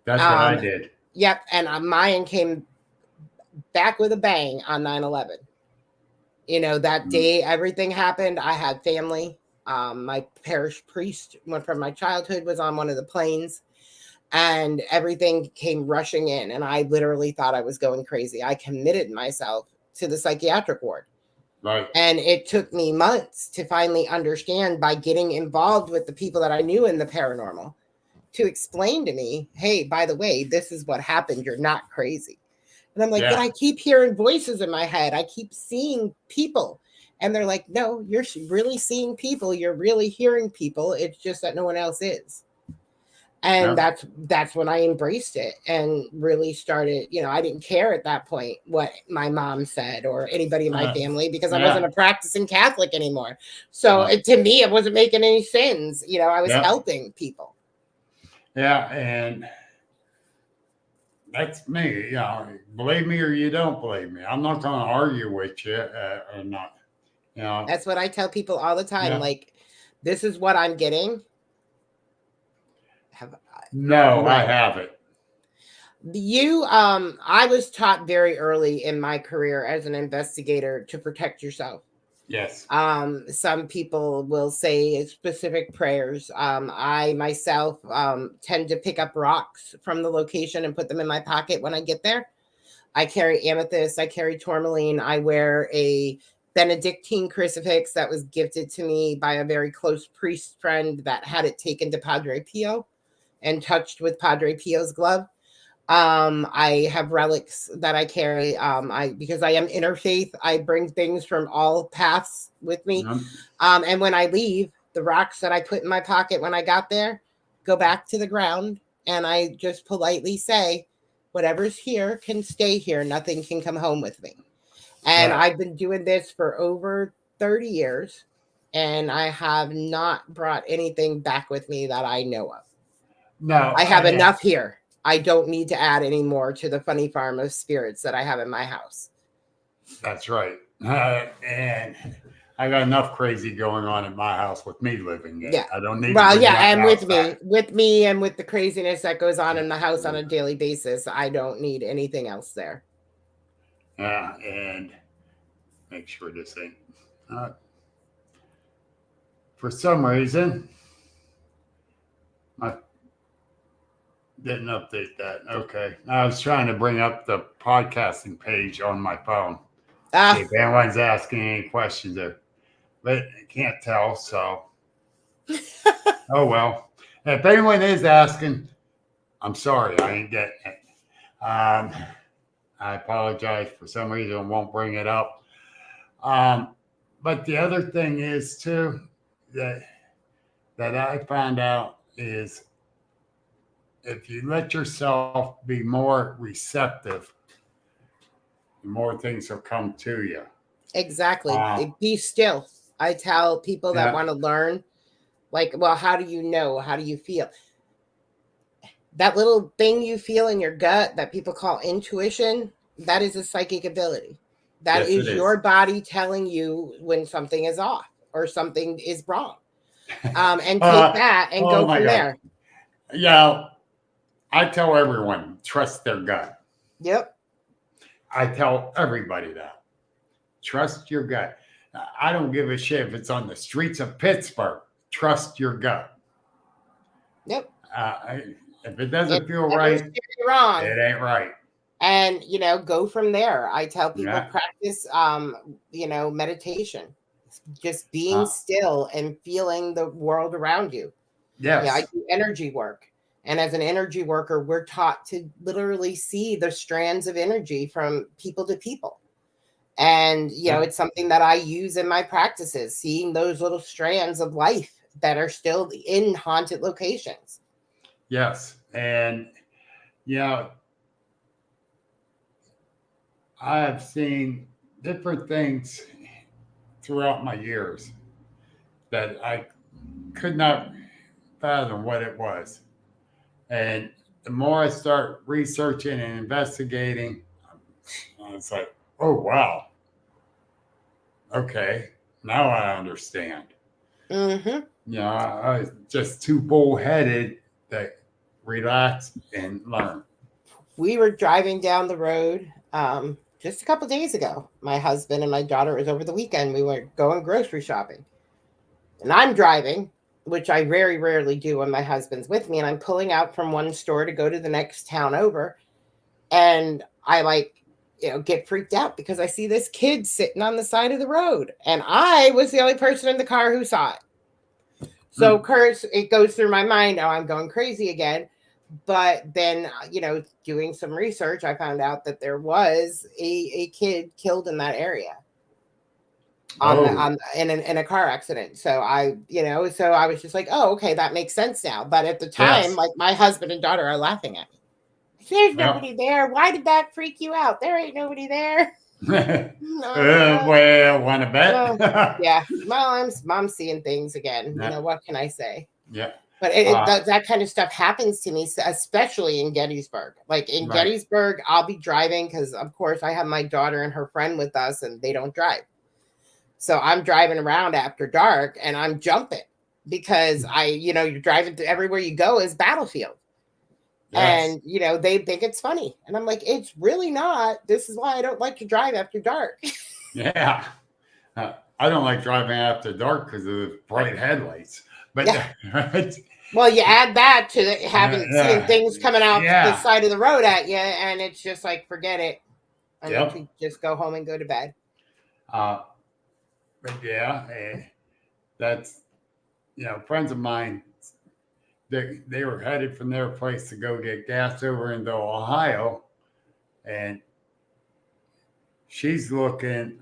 That's what I did. Yep. And mine came back with a bang on 9/11. That day, everything happened. I had family. My parish priest, from my childhood, was on one of the planes, and everything came rushing in. And I literally thought I was going crazy. I committed myself to the psychiatric ward. Right. And it took me months to finally understand, by getting involved with the people that I knew in the paranormal, to explain to me, hey, by the way, this is what happened. You're not crazy. And I'm like, but Yeah. I keep hearing voices in my head. I keep seeing people. And they're like, no, you're really seeing people. You're really hearing people. It's just that no one else is. And Yeah. that's when I embraced it and really started, I didn't care at that point what my mom said or anybody in my family, because I wasn't Yeah. a practicing Catholic anymore. So Uh, to me, it wasn't making any sense. I was yeah. helping people. Yeah. And that's me. Believe me or you don't believe me. I'm not going to argue with you or not. That's what I tell people all the time. Yeah. Like, this is what I'm getting. No, I haven't. I was taught very early in my career as an investigator to protect yourself. Yes. Some people will say specific prayers. I myself tend to pick up rocks from the location and put them in my pocket when I get there. I carry amethyst, I carry tourmaline, I wear a Benedictine crucifix that was gifted to me by a very close priest friend that had it taken to Padre Pio and touched with Padre Pio's glove. I have relics that I carry. Because I am interfaith, I bring things from all paths with me. And when I leave, the rocks that I put in my pocket when I got there go back to the ground, and I just politely say, whatever's here can stay here. Nothing can come home with me. And Right. I've been doing this for over 30 years, and I have not brought anything back with me that I know of. No, I have enough here. I don't need to add any more to the funny farm of spirits that I have in my house. That's right. And I got enough crazy going on in my house with me living there. Yeah. I don't need Well, to bring yeah, nothing and outside. with me and with the craziness that goes on in the house on a daily basis, I don't need anything else there. Yeah, and make sure this ain't. For some reason, I didn't update that. Okay. I was trying to bring up the podcasting page on my phone. See if anyone's asking any questions there. But I can't tell, so. Oh, well. If anyone is asking, I'm sorry, I ain't getting it. I apologize. For some reason, I won't bring it up. But the other thing is, too, that I found out is if you let yourself be more receptive, more things will come to you. Exactly. Be still. I tell people that want to learn, like, well, how do you know? How do you feel? That little thing you feel in your gut that people call intuition, that is a psychic ability. That is your body telling you when something is off or something is wrong. And take that and go from there. Yeah. I tell everyone, trust their gut. Yep. I tell everybody that. Trust your gut. I don't give a shit if it's on the streets of Pittsburgh. Trust your gut. Yep. If it doesn't feel right, wrong. it ain't right. And, go from there. I tell people practice, meditation. Just being still and feeling the world around you. Yes. Yeah, I do energy work. And as an energy worker, we're taught to literally see the strands of energy from people to people. And, it's something that I use in my practices, seeing those little strands of life that are still in haunted locations. Yes. And, I have seen different things throughout my years that I could not fathom what it was. And the more I start researching and investigating, it's like, oh, wow. Okay. Now I understand. Mm-hmm. I was just too bullheaded to relax and learn. We were driving down the road just a couple days ago. My husband and my daughter was over the weekend. We were going grocery shopping. And I'm driving, which I very rarely do when my husband's with me. And I'm pulling out from one store to go to the next town over. And I get freaked out because I see this kid sitting on the side of the road. And I was the only person in the car who saw it. So, Curse, it goes through my mind. Oh, I'm going crazy again. But then, doing some research, I found out that there was a kid killed in that area in a car accident. So so I was just like, oh, okay, that makes sense now. But at the time, Yes. like my husband and daughter are laughing at me. There's nobody there. Why did that freak you out? There ain't nobody there. Well, want to bet? Yeah. Mom's seeing things again. Yeah. What can I say? Yeah. But that kind of stuff happens to me, especially in Gettysburg. Like in Gettysburg, I'll be driving because, of course, I have my daughter and her friend with us, and they don't drive. So I'm driving around after dark, and I'm jumping because you're driving through everywhere you go is battlefield. Yes. And, they think it's funny. And I'm like, it's really not. This is why I don't like to drive after dark. Yeah. I don't like driving after dark because of the bright headlights. But well, you add that to seeing things coming out the side of the road at you, and it's just like, forget it. I need to just go home and go to bed. But that's, friends of mine, they were headed from their place to go get gas over into Ohio, and she's looking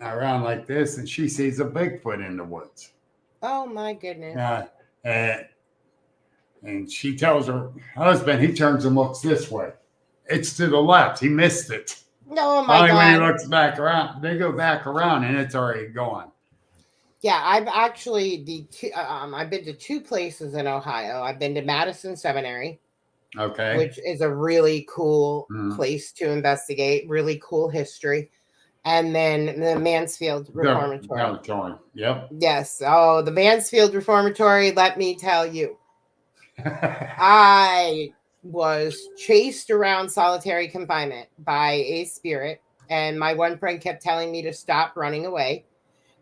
around like this, and she sees a Bigfoot in the woods. Oh my goodness! And she tells her husband, he turns and looks this way. It's to the left. He missed it. Oh my God! When he looks back around, they go back around, and it's already gone. Yeah, I've actually I've been to 2 places in Ohio. I've been to Madison Seminary, okay, which is a really cool place to investigate, really cool history, and then the Mansfield Reformatory. Yep. Yes. Oh, the Mansfield Reformatory. Let me tell you, I was chased around solitary confinement by a spirit, and my one friend kept telling me to stop running away.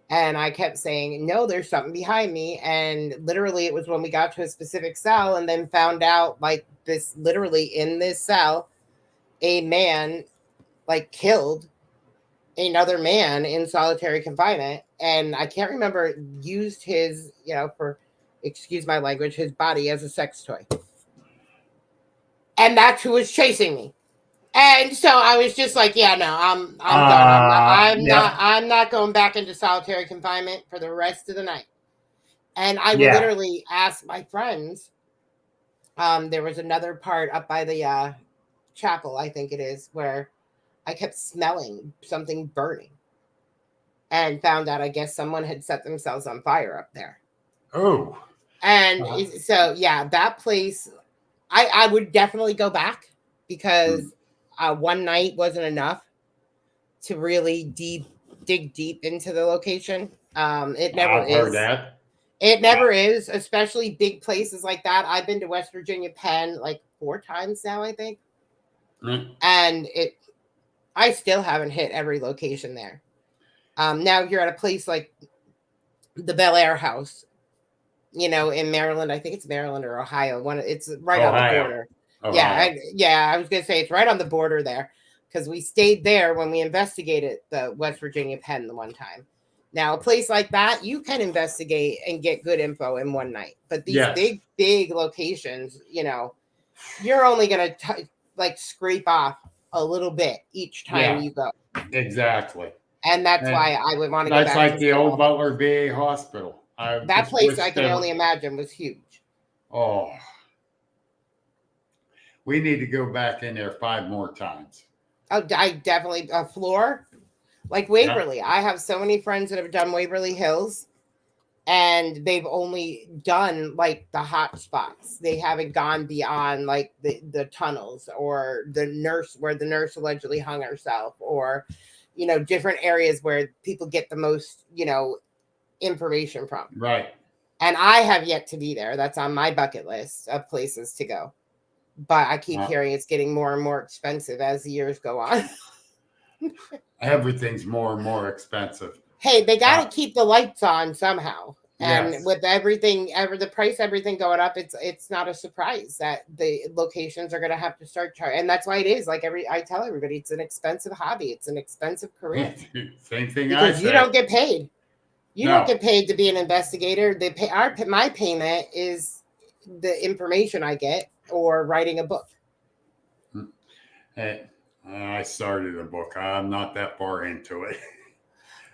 And I kept saying, no, there's something behind me. And literally it was when we got to a specific cell and then found out like this, literally in this cell, a man like killed another man in solitary confinement. And I can't remember, used his, for, excuse my language, his body as a sex toy. And that's who was chasing me. And so I was just like, yeah, no, I'm done. I'm not going back into solitary confinement for the rest of the night. And I would literally ask my friends. There was another part up by the chapel, I think it is, where I kept smelling something burning and found out, I guess someone had set themselves on fire up there. Oh. And so, that place, I would definitely go back because one night wasn't enough to really dig deep into the location. It never is. Heard that. It never is, especially big places like that. I've been to West Virginia Penn like 4 times now, I think. And I still haven't hit every location there. Now you're at a place like the Bel Air House, in Maryland. I think it's Maryland or Ohio. It's right on the border. Ohio. I was going to say it's right on the border there because we stayed there when we investigated the West Virginia Penn the one time. Now, a place like that, you can investigate and get good info in one night. But these big locations, you're only going to scrape off a little bit each time you go. Exactly. And that's why I would want to go back. That's like the old Butler VA hospital. That place, I can only imagine, was huge. Oh. We need to go back in there 5 more times. Oh, I definitely a floor like Waverly. I have so many friends that have done Waverly Hills, and they've only done like the hot spots. They haven't gone beyond like the tunnels or the nurse where the nurse allegedly hung herself, or different areas where people get the most information from. Right. And I have yet to be there. That's on my bucket list of places to go. But I keep hearing it's getting more and more expensive as the years go on. Everything's more and more expensive. Hey, they got to keep the lights on somehow. And with everything, the price, everything going up, it's not a surprise that the locations are going to have to start charging. And that's why it is. Like I tell everybody, it's an expensive hobby. It's an expensive career. Same thing because you don't get paid. You don't get paid to be an investigator. They pay my payment is the information I get or writing a book. Hey, I started a book. I'm not that far into it.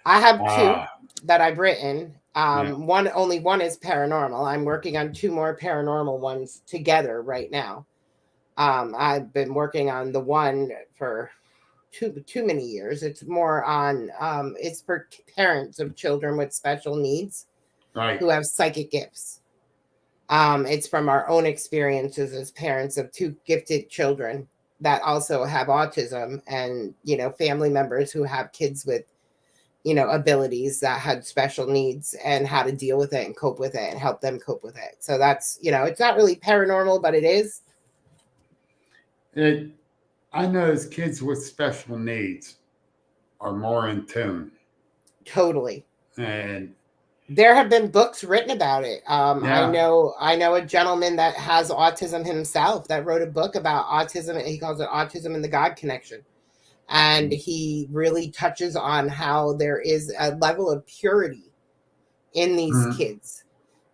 I have two that I've written. Yeah. Only one is paranormal. I'm working on two more paranormal ones together right now. I've been working on the one for too many years. It's more on it's for parents of children with special needs, Right. who have psychic gifts. It's from our own experiences as parents of two gifted children that also have autism, and family members who have kids with abilities that had special needs, and how to deal with it and cope with it and help them cope with it. So that's it's not really paranormal, but it is. I notice kids with special needs are more in tune. Totally. And there have been books written about it. Yeah. I know a gentleman that has autism himself that wrote a book about autism, and he calls it Autism and the God Connection. And he really touches on how there is a level of purity in these kids,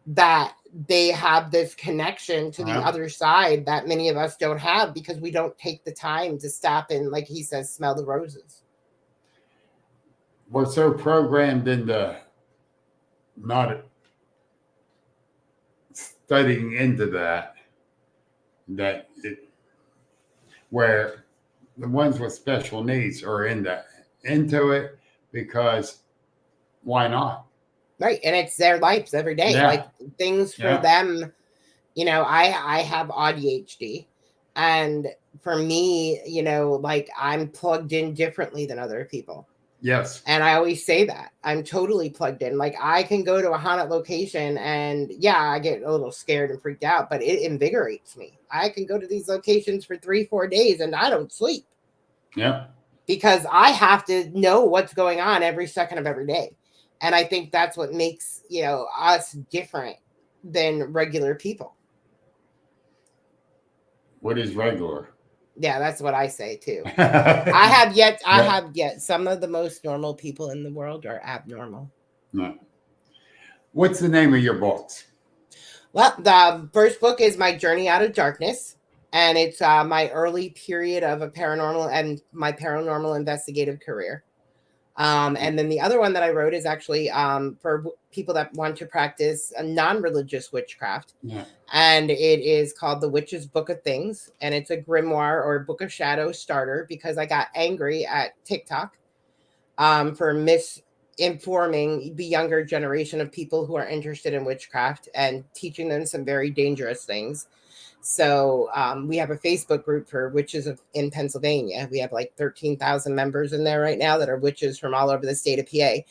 that they have this connection to the other side that many of us don't have, because we don't take the time to stop and, like he says, smell the roses. We're so programmed into not studying into that where the ones with special needs are into it, because why not? Right. And it's their lives every day. Yeah. Like things for them. I have ADHD, and for me, like I'm plugged in differently than other people. Yes. And I always say that I'm totally plugged in. Like I can go to a haunted location and I get a little scared and freaked out, but it invigorates me. I can go to these locations for 3-4 days and I don't sleep. Yeah. Because I have to know what's going on every second of every day. And I think that's what makes, us different than regular people. What is regular? Yeah, that's what I say too. I have yet some of the most normal people in the world are abnormal. No. What's the name of your books? Well, the first book is My Journey Out of Darkness, and it's my early period of a paranormal and my paranormal investigative career. And then the other one that I wrote is actually for people that want to practice a non-religious witchcraft. Yeah. And it is called The Witch's Book of Things. And it's a grimoire or book of shadow starter, because I got angry at TikTok for misinforming the younger generation of people who are interested in witchcraft and teaching them some very dangerous things. So we have a Facebook group for witches in Pennsylvania. We have like 13,000 members in there right now that are witches from all over the state of PA.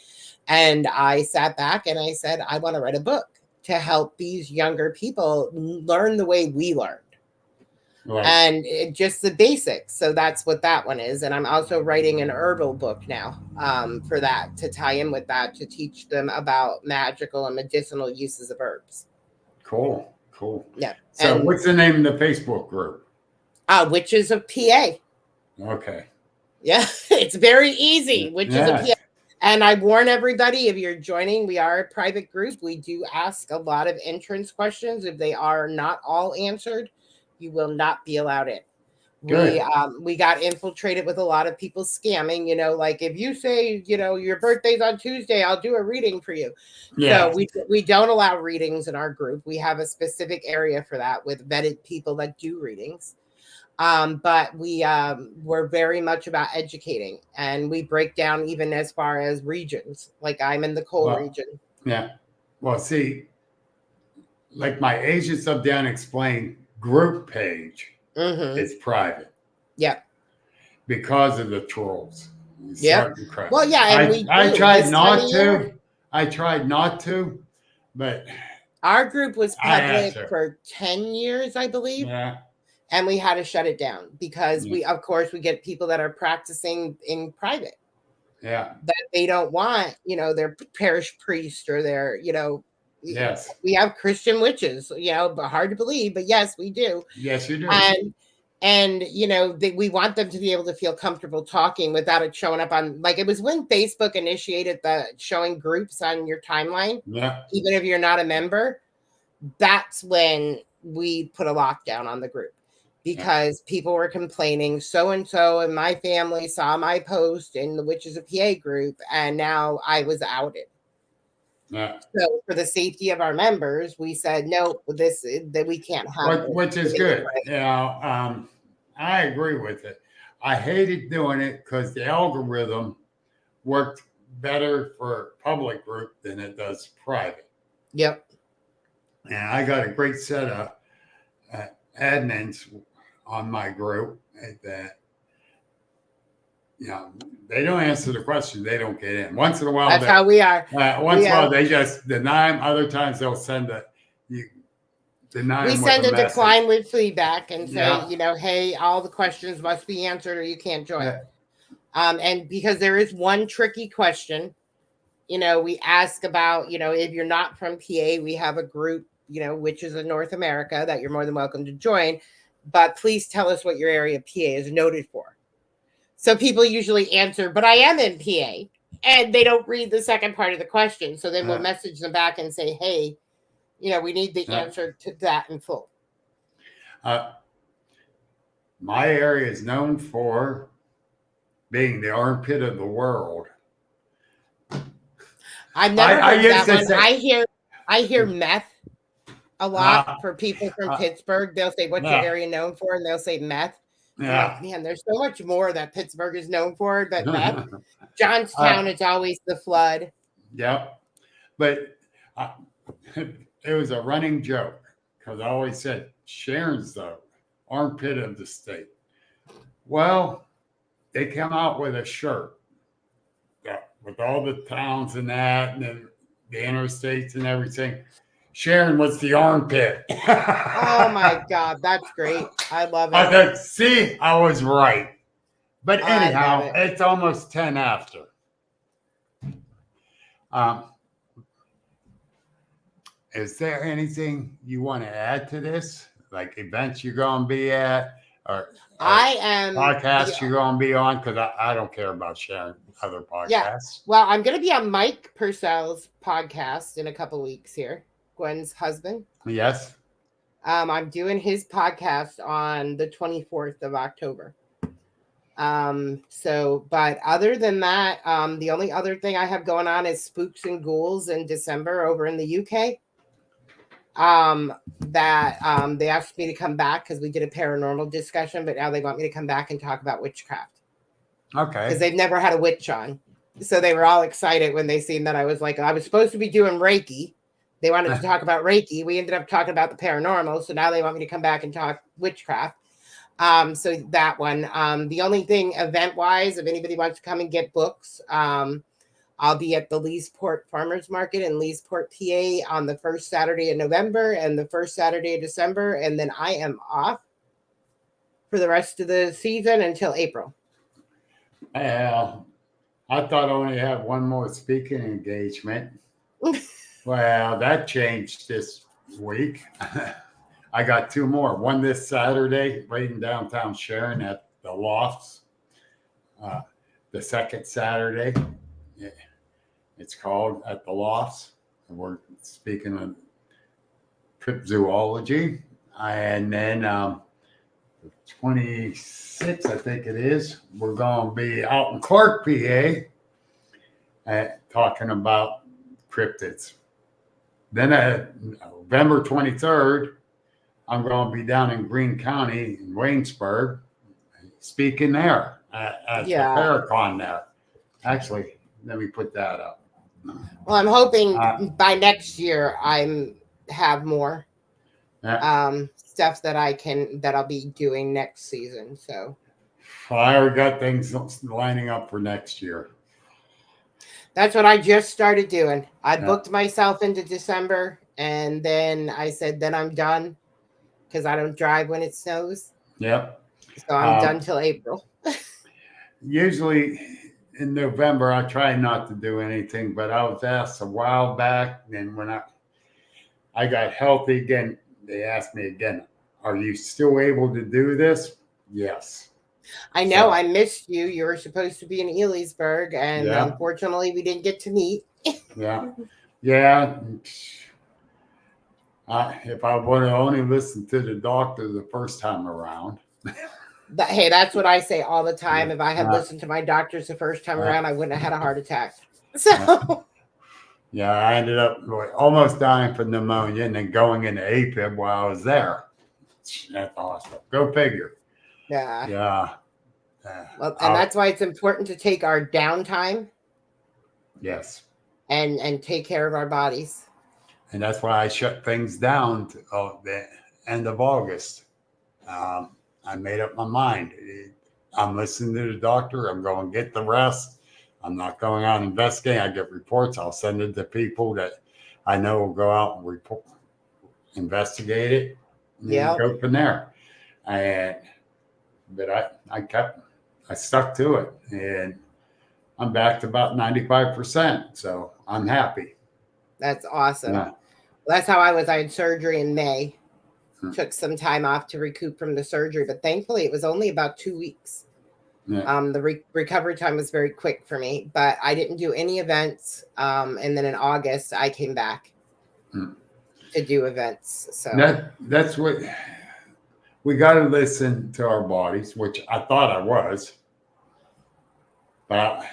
And I sat back and I said, I want to write a book to help these younger people learn the way we learned. Right. And just the basics. So that's what that one is. And I'm also writing an herbal book now for that, to tie in with that, to teach them about magical and medicinal uses of herbs. Cool. Yeah. So what's the name of the Facebook group? Witches of PA. Okay. Yeah, it's very easy. Witches of PA. And I warn everybody, if you're joining, we are a private group. We do ask a lot of entrance questions. If they are not all answered, you will not be allowed in. Good. We got infiltrated with a lot of people scamming, like if you say, your birthday's on Tuesday, I'll do a reading for you. Yeah. So we don't allow readings in our group. We have a specific area for that with vetted people that do readings. But we're very much about educating, and we break down even as far as regions. Like I'm in the coal region. Yeah. Well, see, like my Agents of the Unexplained group page. Mm-hmm. It's private. Yeah. Because of the trolls. Yeah. Well, yeah. And I tried not to. I tried not to, but our group was public for 10 years, I believe. Yeah. And we had to shut it down because we get people that are practicing in private. Yeah. That they don't want, their parish priest or their, Yes. We have Christian witches, but hard to believe, but yes, we do. Yes, you do. And And, we want them to be able to feel comfortable talking without it showing up on, like, it was when Facebook initiated the showing groups on your timeline, Yeah. even if you're not a member. That's when we put a lockdown on the group, because people were complaining, so and so in my family saw my post in the Witches of PA group, and now I was outed. Yeah. So for the safety of our members, we said no, that we can't have this. Which is good. I agree with it. I hated doing it because the algorithm worked better for public group than it does private. Yep. And I got a great set of admins on my group that, they don't answer the question, they don't get in. Once in a while, that's how we are. Once in a while, they just deny them. Other times, they'll send deny we them send with a message. decline with feedback and say, Yeah. Hey, all the questions must be answered or you can't join. And because there is one tricky question, we ask about, if you're not from PA, we have a group, which is in North America, that you're more than welcome to join. But please tell us what your area of PA is noted for. So people usually answer, but I am in PA. And they don't read the second part of the question. So then we'll message them back and say, hey, we need the answer to that in full. My area is known for being the armpit of the world. I've never heard that one. I hear meth a lot for people from Pittsburgh. They'll say, what's your area known for? And they'll say meth. Yeah. Like, man, there's so much more that Pittsburgh is known for, but meth. Johnstown is always the flood. Yep. But it was a running joke because I always said Sharon's the armpit of the state. Well, they come out with a shirt with all the towns and that, and then the interstates and everything. Sharon was the armpit. Oh my God, that's great. I love it. See, I was right. But anyhow, it's almost 10 after. Is there anything you want to add to this? Like events you're going to be at, or I am podcasts you're going to be on? Because I don't care about sharing other podcasts. Yeah. Well, I'm going to be on Mike Purcell's podcast in a couple weeks here. Gwen's husband. Yes. I'm doing his podcast on the 24th of October. But other than that, the only other thing I have going on is Spooks and Ghouls in December over in the UK. They asked me to come back because we did a paranormal discussion, but now they want me to come back and talk about witchcraft. Okay. Because they've never had a witch on. So they were all excited when they seen that I was supposed to be doing Reiki. They wanted to talk about Reiki. We ended up talking about the paranormal. So now they want me to come back and talk witchcraft. So that one. The only thing event-wise, if anybody wants to come and get books, I'll be at the Leesport Farmers Market in Leesport, PA on the first Saturday of November and the first Saturday of December. And then I am off for the rest of the season until April. Well, I thought I only had one more speaking engagement. Well, that changed this week. I got two more. One this Saturday, right in downtown Sharon at the Lofts. The second Saturday, it's called At the Lofts. We're speaking of cryptozoology. And then 26, I think it is, we're going to be out in Clark, PA, talking about cryptids. Then November 23rd, I'm going to be down in Greene County in Waynesburg, speaking there at the Paracon there. Actually, let me put that up. Well, I'm hoping by next year I have more stuff that I'll be doing next season. So I already got things lining up for next year. That's what I just started doing. I booked myself into December, and then I said, then I'm done because I don't drive when it snows. Yep. So I'm done till April. Usually in November, I try not to do anything, but I was asked a while back, and when I got healthy again, they asked me again, are you still able to do this? Yes. I know. So, I missed you. You were supposed to be in Ellisburg, and yeah, unfortunately, we didn't get to meet. yeah, yeah. If I would have only listened to the doctor the first time around. Hey, that's what I say all the time. Yeah. If I had listened to my doctors the first time uh, around, I wouldn't have had a heart attack. uh, So, yeah, I ended up almost dying from pneumonia and then going into AFib while I was there. That's awesome. Go figure. yeah. Yeah. Well, and that's why it's important to take our downtime Yes. and take care of our bodies. And that's why I shut things down to, the end of August. I made up my mind. I'm listening to the doctor. I'm going to get the rest. I'm not going out investigating. I get reports. I'll send it to people that I know will go out and report, investigate it, and then go from there. But I stuck to it, and I'm back to about 95%. So I'm happy. That's awesome. Yeah. Well, that's how I was. I had surgery in May. Hmm. Took some time off to recoup from the surgery, but thankfully it was only about 2 weeks. Yeah. The recovery time was very quick for me, but I didn't do any events. And then in August, I came back to do events. So that's what we got to listen to our bodies, which I thought I was, but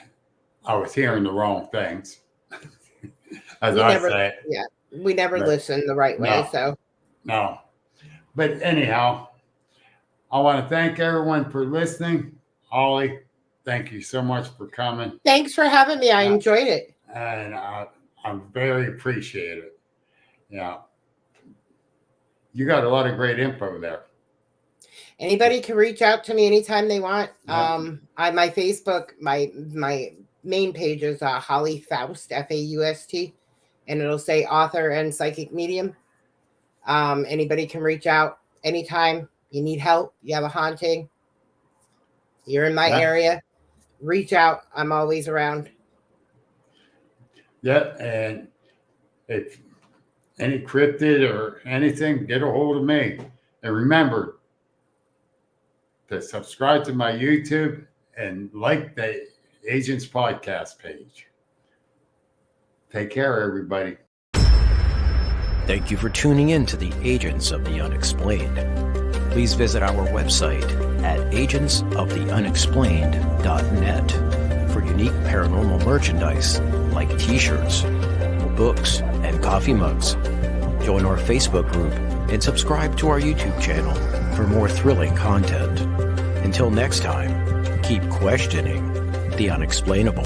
I was hearing the wrong things. As I say, we never listen the right way. No. But anyhow, I want to thank everyone for listening. Holly, thank you so much for coming. Thanks for having me. I enjoyed it. And I'm very appreciative. Yeah. You got a lot of great info there. Anybody can reach out to me anytime they want. My Facebook, my main page is Holly Faust, Faust, and it'll say author and psychic medium. Anybody can reach out anytime you need help. You have a haunting. You're in my area. Reach out. I'm always around. Yeah, and if any cryptid or anything, get a hold of me. And remember to subscribe to my YouTube and like the Agents Podcast page. Take care, everybody. Thank you for tuning in to the Agents of the Unexplained. Please visit our website at agentsoftheunexplained.net for unique paranormal merchandise like t-shirts, books, and coffee mugs. Join our Facebook group and subscribe to our YouTube channel for more thrilling content. Until next time, keep questioning the unexplainable.